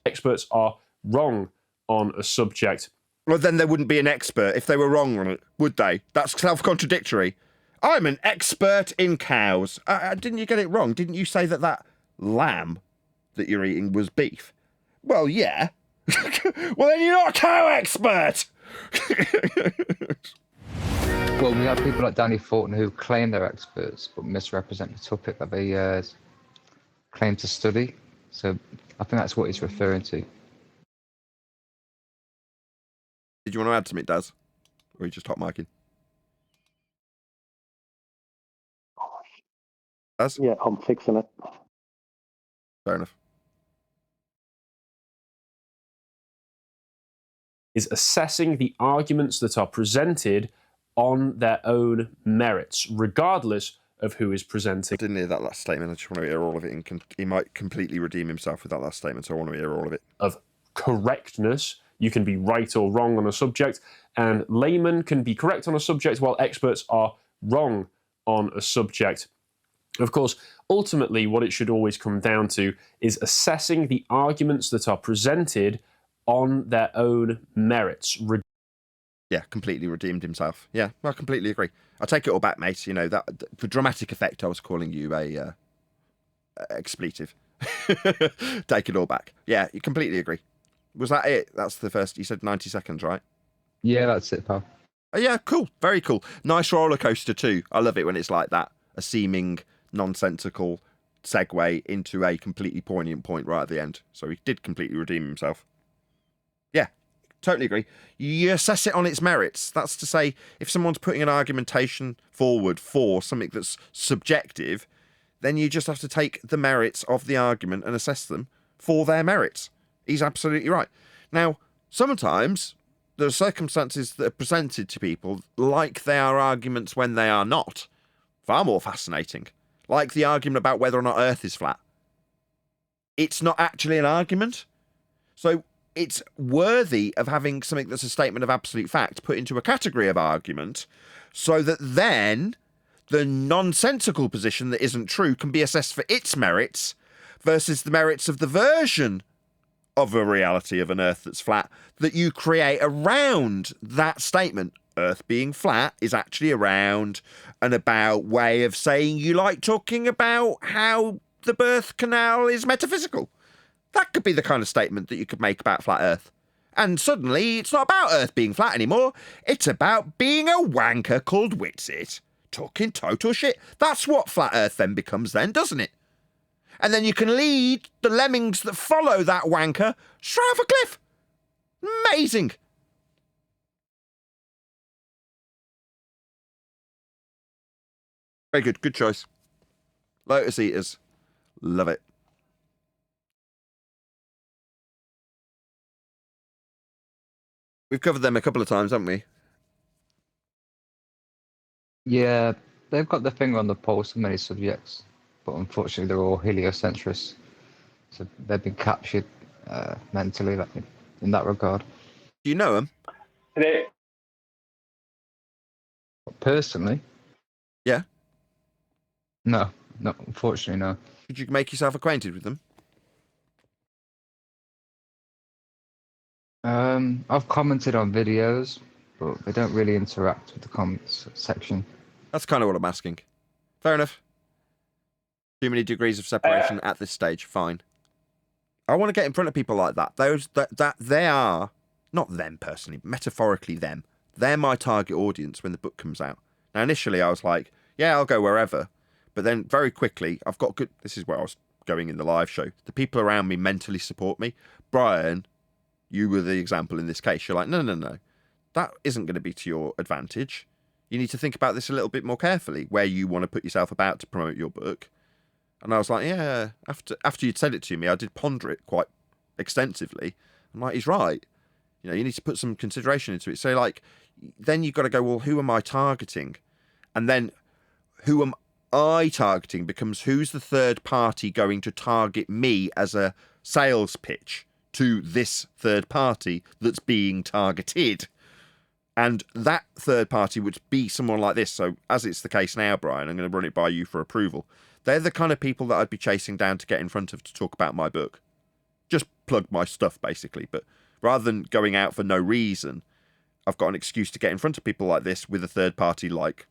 Experts are wrong on a subject. Well, then there wouldn't be an expert if they were wrong on it, would they? That's self-contradictory. I'm an expert in cows. Didn't you get it wrong? Didn't you say that lamb that you're eating was beef? Well, yeah. Well, then you're not a cow expert! Well, we have people like Danny Thornton who claim they're experts but misrepresent the topic that they claim to study. So I think that's what he's referring to. Did you want to add something, Daz? Or are you just hot micing? Daz? Yeah, I'm fixing it. Fair enough. Is assessing the arguments that are presented on their own merits, regardless of who is presenting. I didn't hear that last statement. I just want to hear all of it. And he might completely redeem himself with that last statement, so I want to hear all of it. Of correctness. You can be right or wrong on a subject, and laymen can be correct on a subject while experts are wrong on a subject. Of course, ultimately, what it should always come down to is assessing the arguments that are presented on their own merits, Yeah, completely redeemed himself. Yeah, I completely agree. I take it all back, mate. You know, that for dramatic effect, I was calling you a expletive. Take it all back. Yeah, you completely agree. Was that it? That's the first. You said 90 seconds, right? Yeah, that's it, pal. Oh, yeah, cool. Very cool. Nice roller coaster too. I love it when it's like that. A seeming nonsensical segue into a completely poignant point right at the end. So he did completely redeem himself. Yeah, totally agree. You assess it on its merits. That's to say, if someone's putting an argumentation forward for something that's subjective, then you just have to take the merits of the argument and assess them for their merits. He's absolutely right. Now, sometimes there are circumstances that are presented to people like they are arguments when they are not. Far more fascinating. Like the argument about whether or not Earth is flat. It's not actually an argument. So it's worthy of having something that's a statement of absolute fact put into a category of argument so that then the nonsensical position that isn't true can be assessed for its merits versus the merits of the version of a reality of an Earth that's flat that you create around that statement. Earth being flat is actually a round and about way of saying you like talking about how the birth canal is metaphysical. That could be the kind of statement that you could make about flat Earth. And suddenly it's not about Earth being flat anymore. It's about being a wanker called Witsit talking total shit. That's what flat Earth then becomes then, doesn't it? And then you can lead the lemmings that follow that wanker straight off a cliff. Amazing. Very good. Good choice. Lotus Eaters. Love it. We've covered them a couple of times, haven't we? Yeah, they've got their finger on the pulse of many subjects, but unfortunately they're all heliocentrists. So they've been captured mentally in that regard. Do you know them? Personally? Yeah. No, unfortunately, no. Could you make yourself acquainted with them? I've commented on videos, but they don't really interact with the comments section. That's kind of what I'm asking. Fair enough. Too many degrees of separation at this stage. Fine. I want to get in front of people like that. Those that they are, not them personally, metaphorically them. They're my target audience when the book comes out. Now, initially I was like, yeah, I'll go wherever. But then very quickly, I've got good... This is where I was going in the live show. The people around me mentally support me. Brian, you were the example in this case. You're like, no. That isn't going to be to your advantage. You need to think about this a little bit more carefully, where you want to put yourself about to promote your book. And I was like, yeah, after you'd said it to me, I did ponder it quite extensively. I'm like, he's right. You know, you need to put some consideration into it. So, like, then you've got to go, well, who am I targeting? And then who am I targeting becomes who's the third party going to target me as a sales pitch to this third party that's being targeted. And that third party would be someone like this. So as it's the case now, Brian, I'm going to run it by you for approval. They're the kind of people that I'd be chasing down to get in front of to talk about my book. Just plug my stuff, basically. But rather than going out for no reason, I've got an excuse to get in front of people like this with a third party like,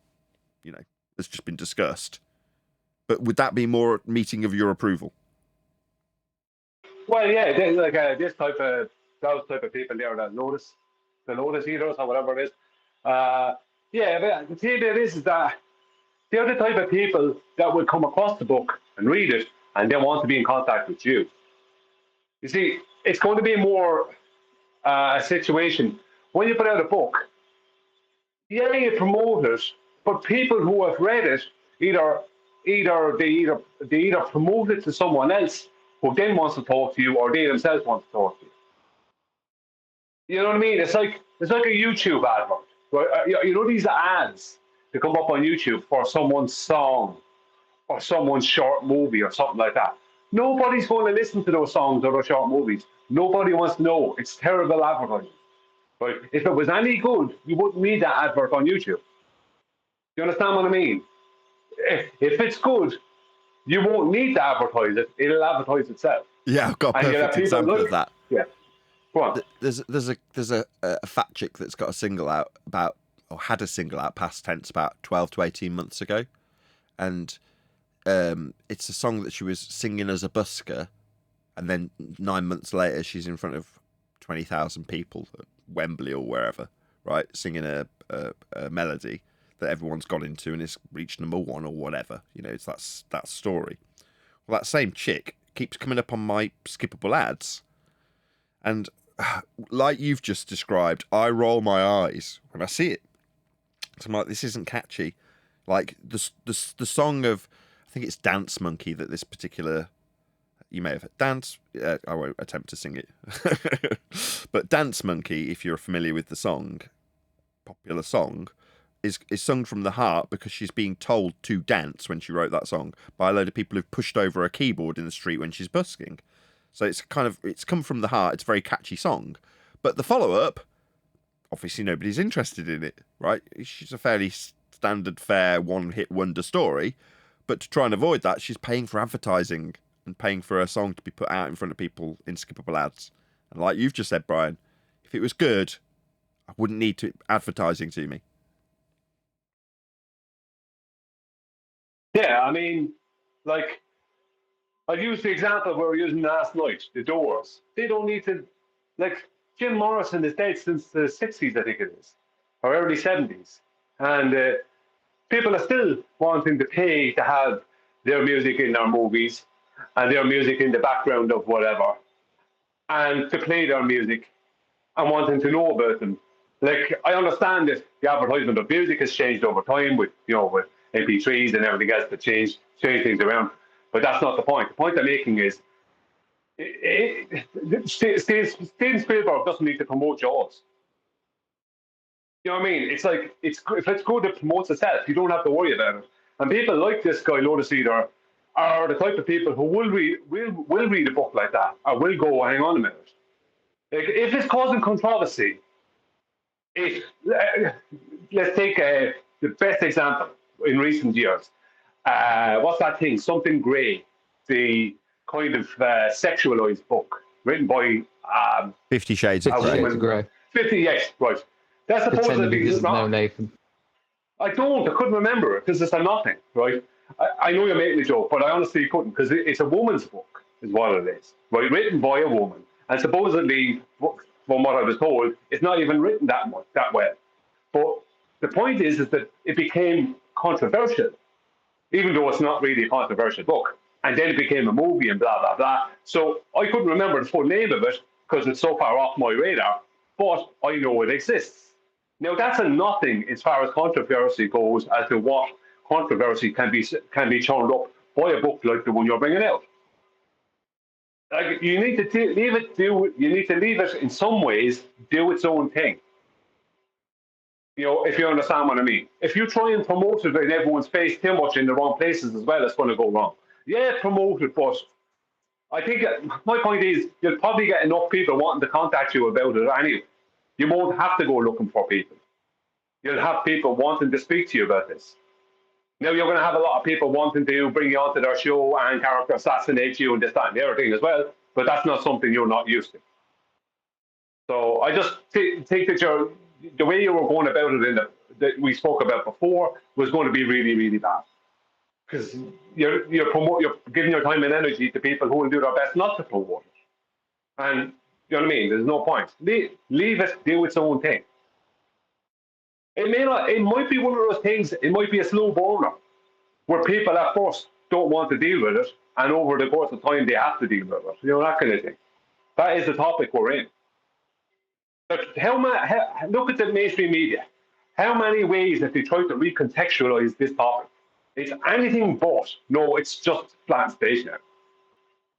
you know, that's just been discussed. But would that be more meeting of your approval? Well, yeah, like those type of people there, the Lotus eaters or whatever it is. Yeah, but the thing is that they're the type of people that will come across the book and read it, and they want to be in contact with you. You see, it's going to be more a situation when you put out a book. Yeah, you promote it, but people who have read it either promote it to someone else who then wants to talk to you, or they themselves want to talk to you. You know what I mean? It's like a YouTube advert. Right? You know these ads that come up on YouTube for someone's song or someone's short movie or something like that. Nobody's going to listen to those songs or those short movies. Nobody wants to know. It's terrible advertising. Right? If it was any good, you wouldn't need that advert on YouTube. You understand what I mean? If it's good, you won't need to advertise it. It'll advertise itself. Yeah, I've got a perfect example of that. Yeah. Go on. There's a fat chick that's got a single out about, or had a single out past tense about 12 to 18 months ago, and it's a song that she was singing as a busker, and then 9 months later she's in front of 20,000 people at Wembley or wherever, right, singing a melody that everyone's got into and it's reached #1 or whatever. You know, it's that story. Well, that same chick keeps coming up on my skippable ads, and like you've just described, I roll my eyes when I see it. So I'm like, this isn't catchy. Like the song of, I think it's Dance Monkey that this particular, you may have Dance. I won't attempt to sing it, but Dance Monkey, if you're familiar with the song, popular song, is sung from the heart because she's being told to dance when she wrote that song by a load of people who've pushed over a keyboard in the street when she's busking. So it's come from the heart. It's a very catchy song, but the follow up, obviously nobody's interested in it, right? She's a fairly standard fare one-hit wonder story, but to try and avoid that, she's paying for advertising and paying for her song to be put out in front of people in skippable ads. And like you've just said, Brian, if it was good, I wouldn't need advertising to me. Yeah, I mean, like, I've used the example we were using last night, the Doors. They don't need to, like, Jim Morrison is dead since the 60s, I think it is, or early 70s. And people are still wanting to pay to have their music in their movies and their music in the background of whatever, and to play their music and wanting to know about them. Like, I understand that the advertisement of music has changed over time with, you know, with MP3s and everything else that change things around. But that's not the point. The point I'm making is Steven Spielberg doesn't need to promote Jaws. You know what I mean? It's like, if it's good, it promotes itself. You don't have to worry about it. And people like this guy, Lotus Eater, are the type of people who will read a book like that, or will go, hang on a minute. Like, if it's causing controversy, let's take the best example in recent years. What's that thing? Something Grey, the kind of sexualized book written by 50 Shades of Grey. 50, yes, right. That's supposedly wrong. Nathan. I couldn't remember it because it's a nothing, right? I know you're making a joke, but I honestly couldn't, because it's a woman's book, is what it is, right? Written by a woman, and supposedly, from what I was told, it's not even written that well. But the point is that it became controversial, even though it's not really a controversial book. And then it became a movie and blah, blah, blah. So I couldn't remember the full name of it because it's so far off my radar, but I know it exists. Now, that's a nothing as far as controversy goes, as to what controversy can be turned up by a book like the one you're bringing out. Like, you need to leave it in some ways, do its own thing. You know, if you understand what I mean. If you try and promote it in everyone's face too much in the wrong places as well, it's going to go wrong. Yeah, promote it, but I think my point is you'll probably get enough people wanting to contact you about it anyway. You won't have to go looking for people. You'll have people wanting to speak to you about this. Now, you're going to have a lot of people wanting to bring you onto their show and character assassinate you and this, that, and the other thing as well, but that's not something you're not used to. So I just think that the way you were going about it that we spoke about before was going to be really, really bad. Because you're giving your time and energy to people who will do their best not to promote it. And you know what I mean? There's no point. Leave it do its own thing. It might be one of those things, it might be a slow burner, where people at first don't want to deal with it, and over the course of time they have to deal with it. You know, that kind of thing. That is the topic we're in. But look at the mainstream media. How many ways have they tried to recontextualize this topic? It's anything but. No, it's just flat space now.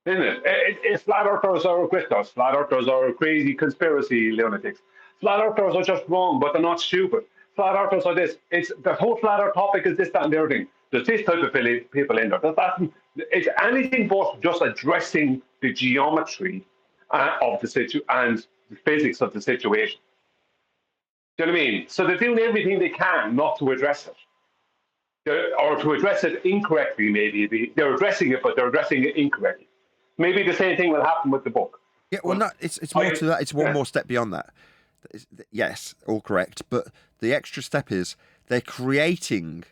Isn't it? It's flat earthers are grifters. Flat earthers are crazy conspiracy lunatics. Flat earthers are just wrong, but they're not stupid. Flat earthers are this. It's the whole flat earth topic is this, that, and the other thing. There's this type of people in there. It's anything but just addressing the geometry of the situation and the physics of the situation. Do you know what I mean? So they're doing everything they can not to address it. Or to address it incorrectly, maybe. They're addressing it, but they're addressing it incorrectly. Maybe the same thing will happen with the book. Yeah, well, no, it's more to that. It's one more step beyond that. Yes, all correct. But the extra step is they're creating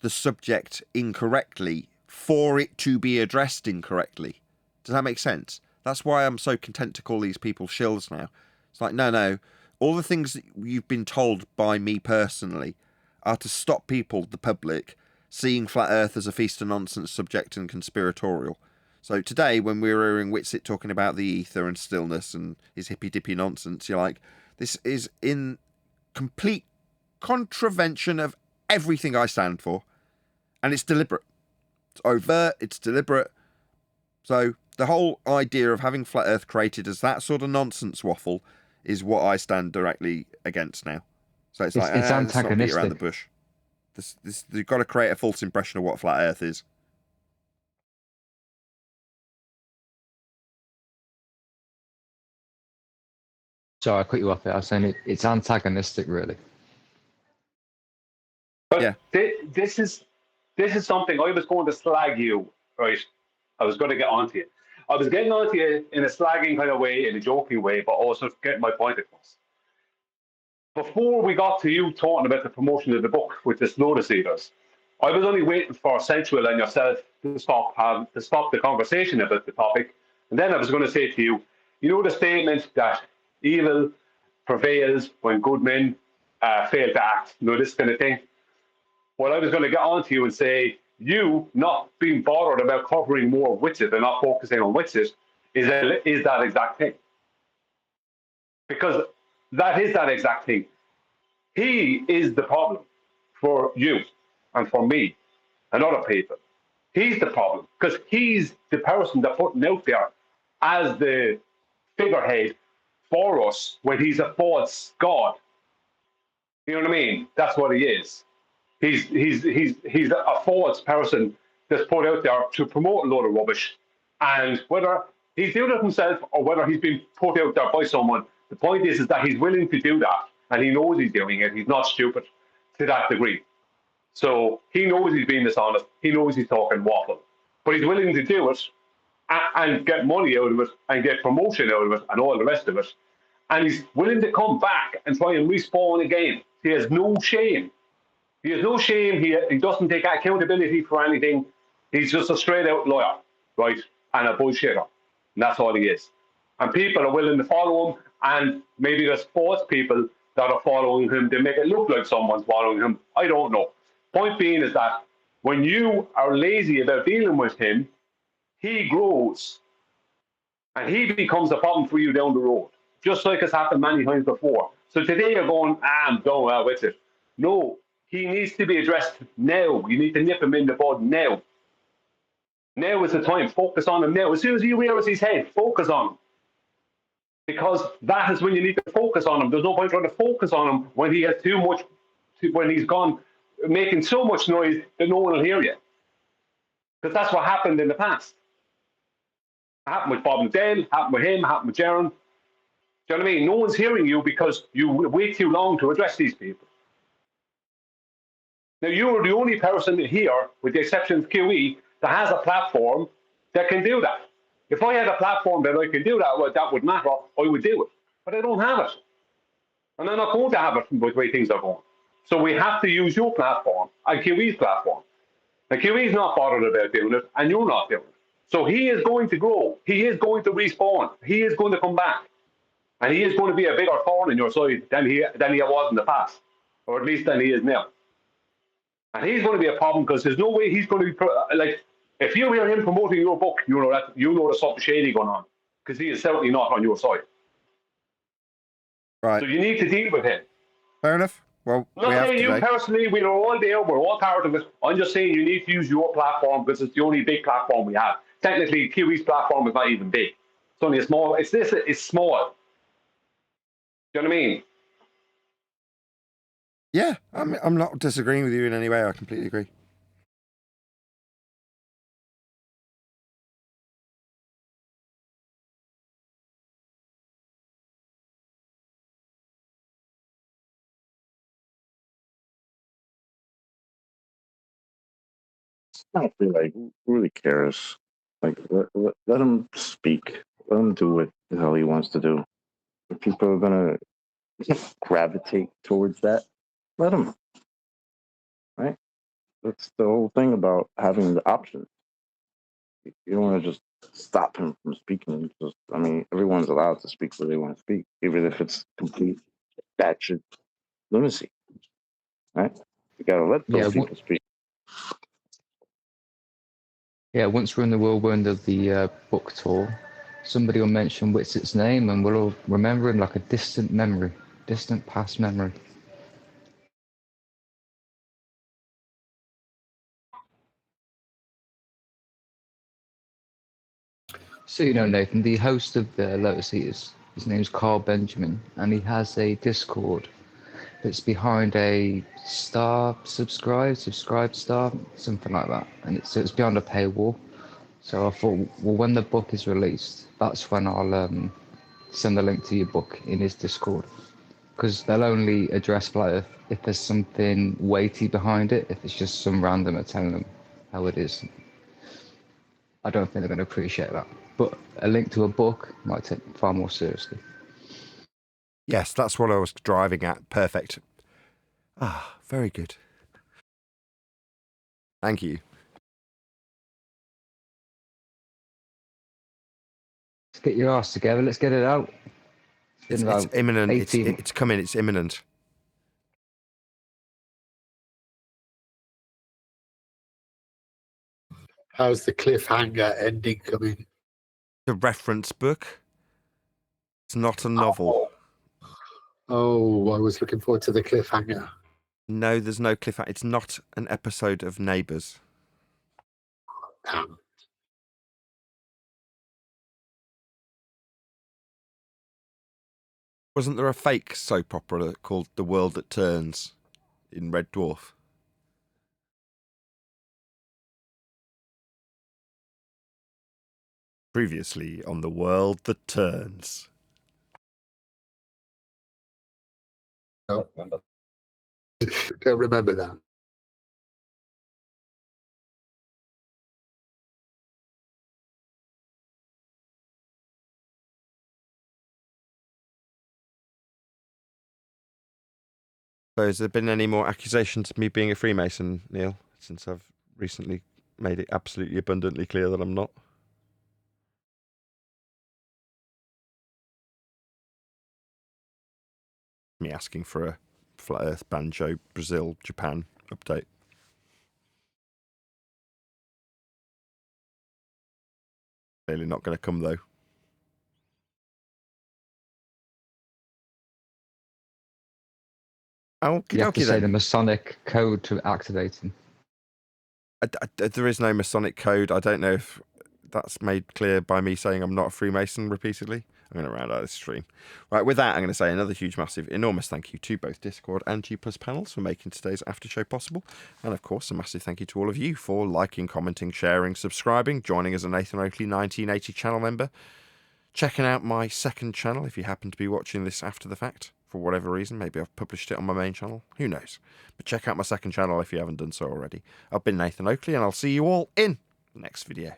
the subject incorrectly for it to be addressed incorrectly. Does that make sense? That's why I'm so content to call these people shills now. It's like, no. All the things that you've been told by me personally are to stop people, the public, seeing Flat Earth as a feast of nonsense subject and conspiratorial. So today, when we were hearing Whitsitt talking about the ether and stillness and his hippy-dippy nonsense, you're like, this is in complete contravention of everything I stand for. And it's deliberate. It's overt, it's deliberate. So the whole idea of having Flat Earth created as that sort of nonsense waffle is what I stand directly against now. So it's like, it's let's not beat antagonistic. around the bush. You've got to create a false impression of what Flat Earth is. Sorry, I cut you off there. I was saying it's antagonistic, really. But yeah. This is something I was going to slag you, right? I was going to get onto you. I was getting onto you in a slagging kind of way, in a joking way, but also getting my point across. Before we got to you talking about the promotion of the book with this Lotus eaters, I was only waiting for Central and yourself to stop the conversation about the topic. And then I was going to say to you, you know the statement that evil prevails when good men fail to act, you know, this kind of thing? Well, I was going to get on to you and say, you not being bothered about covering more Whitsitt and not focusing on Whitsitt is that exact thing. Because that is that exact thing. He is the problem for you and for me and other people. He's the problem because he's the person that putting out there as the figurehead for us when he's a false god. You know what I mean? That's what he is. He's a false person that's put out there to promote a load of rubbish. And whether he's doing it himself or whether he's been put out there by someone, the point is that he's willing to do that. And he knows he's doing it. He's not stupid to that degree. So he knows he's being dishonest. He knows he's talking waffle. But he's willing to do it and get money out of it and get promotion out of it and all the rest of it. And he's willing to come back and try and respawn again. He has no shame. He has no shame. He doesn't take accountability for anything. He's just a straight-out liar, right? And a bullshitter. And that's all he is. And people are willing to follow him, and maybe there's false people that are following him to make it look like someone's following him. I don't know. Point being is that when you are lazy about dealing with him, he grows. And he becomes a problem for you down the road, just like it's happened many times before. So today you're going, I'm done well with it. No. He needs to be addressed now. You need to nip him in the bud now. Now is the time. Focus on him now. As soon as you realize his head, focus on him. Because that is when you need to focus on him. There's no point trying to focus on him when he has too much, when he's gone making so much noise that no one will hear you. Because that's what happened in the past. It happened with Bob McDale, happened with him, happened with Jaron. Do you know what I mean? No one's hearing you because you wait too long to address these people. Now, you are the only person here, with the exception of QE, that has a platform that can do that. If I had a platform that I could do that, well, that would matter, I would do it. But I don't have it. And I'm not going to have it with the way things are going. So we have to use your platform and QE's platform. And QE's not bothered about doing it, and you're not doing it. So he is going to grow. He is going to respawn. He is going to come back. And he is going to be a bigger thorn in your side than he was in the past. Or at least than he is now. And he's going to be a problem because there's no way he's going to be like. If you hear him promoting your book, you know there's something shady going on because he is certainly not on your side. Right. So you need to deal with him. Fair enough. Well, I'm not saying you personally. We are all there. We're all part of it. I'm just saying you need to use your platform because it's the only big platform we have. Technically, QE's platform is not even big. It's only a small. It's small. Do you know what I mean? Yeah, I'm not disagreeing with you in any way. I completely agree. I don't feel like who really cares. Like let him speak. Let him do it. is all he wants to do. If people are gonna gravitate towards that, let them. Right? That's the whole thing about having the options. You don't want to just stop him from speaking. Just, I mean, everyone's allowed to speak what they want to speak, even if it's complete batshit lunacy. Right? You gotta let those people speak. Yeah, once we're in the whirlwind of the book tour, somebody will mention Whitsett's name and we'll all remember him like a distant memory, distant past memory. So, you know, Nathan, the host of the Lotus Eaters, his name's Carl Benjamin, and he has a Discord that's behind a subscribe star, something like that. And it's behind a paywall. So I thought, well, when the book is released, that's when I'll send the link to your book in his Discord. Because they'll only address Flat Earth if there's something weighty behind it, if it's just some randomer telling them how it is. I don't think they're going to appreciate that. But a link to a book might take them far more seriously. Yes, that's what I was driving at. Perfect. Ah, very good. Thank you. Let's get your ass together. Let's get it out. It's imminent. It's coming. It's imminent. How's the cliffhanger ending coming? The reference book. It's not a novel. Oh, I was looking forward to the cliffhanger. No, there's no cliffhanger. It's not an episode of Neighbours. Damn. Wasn't there a fake soap opera called The World That Turns in Red Dwarf? Previously on The World That Turns. No, don't remember that. So has there been any more accusations of me being a Freemason, Neil, since I've recently made it absolutely abundantly clear that I'm not? Me asking for a Flat Earth Banjo Brazil Japan update. Clearly not going to come though. You have to say the Masonic code to activate him. There is no Masonic code. I don't know if that's made clear by me saying I'm not a Freemason repeatedly. I'm going to round out this stream. Right, with that, I'm going to say another huge, massive, enormous thank you to both Discord and G Plus panels for making today's after show possible. And of course, a massive thank you to all of you for liking, commenting, sharing, subscribing, joining as a Nathan Oakley 1980 channel member, checking out my second channel if you happen to be watching this after the fact. For whatever reason, maybe I've published it on my main channel. Who knows? But check out my second channel if you haven't done so already. I've been Nathan Oakley, and I'll see you all in the next video.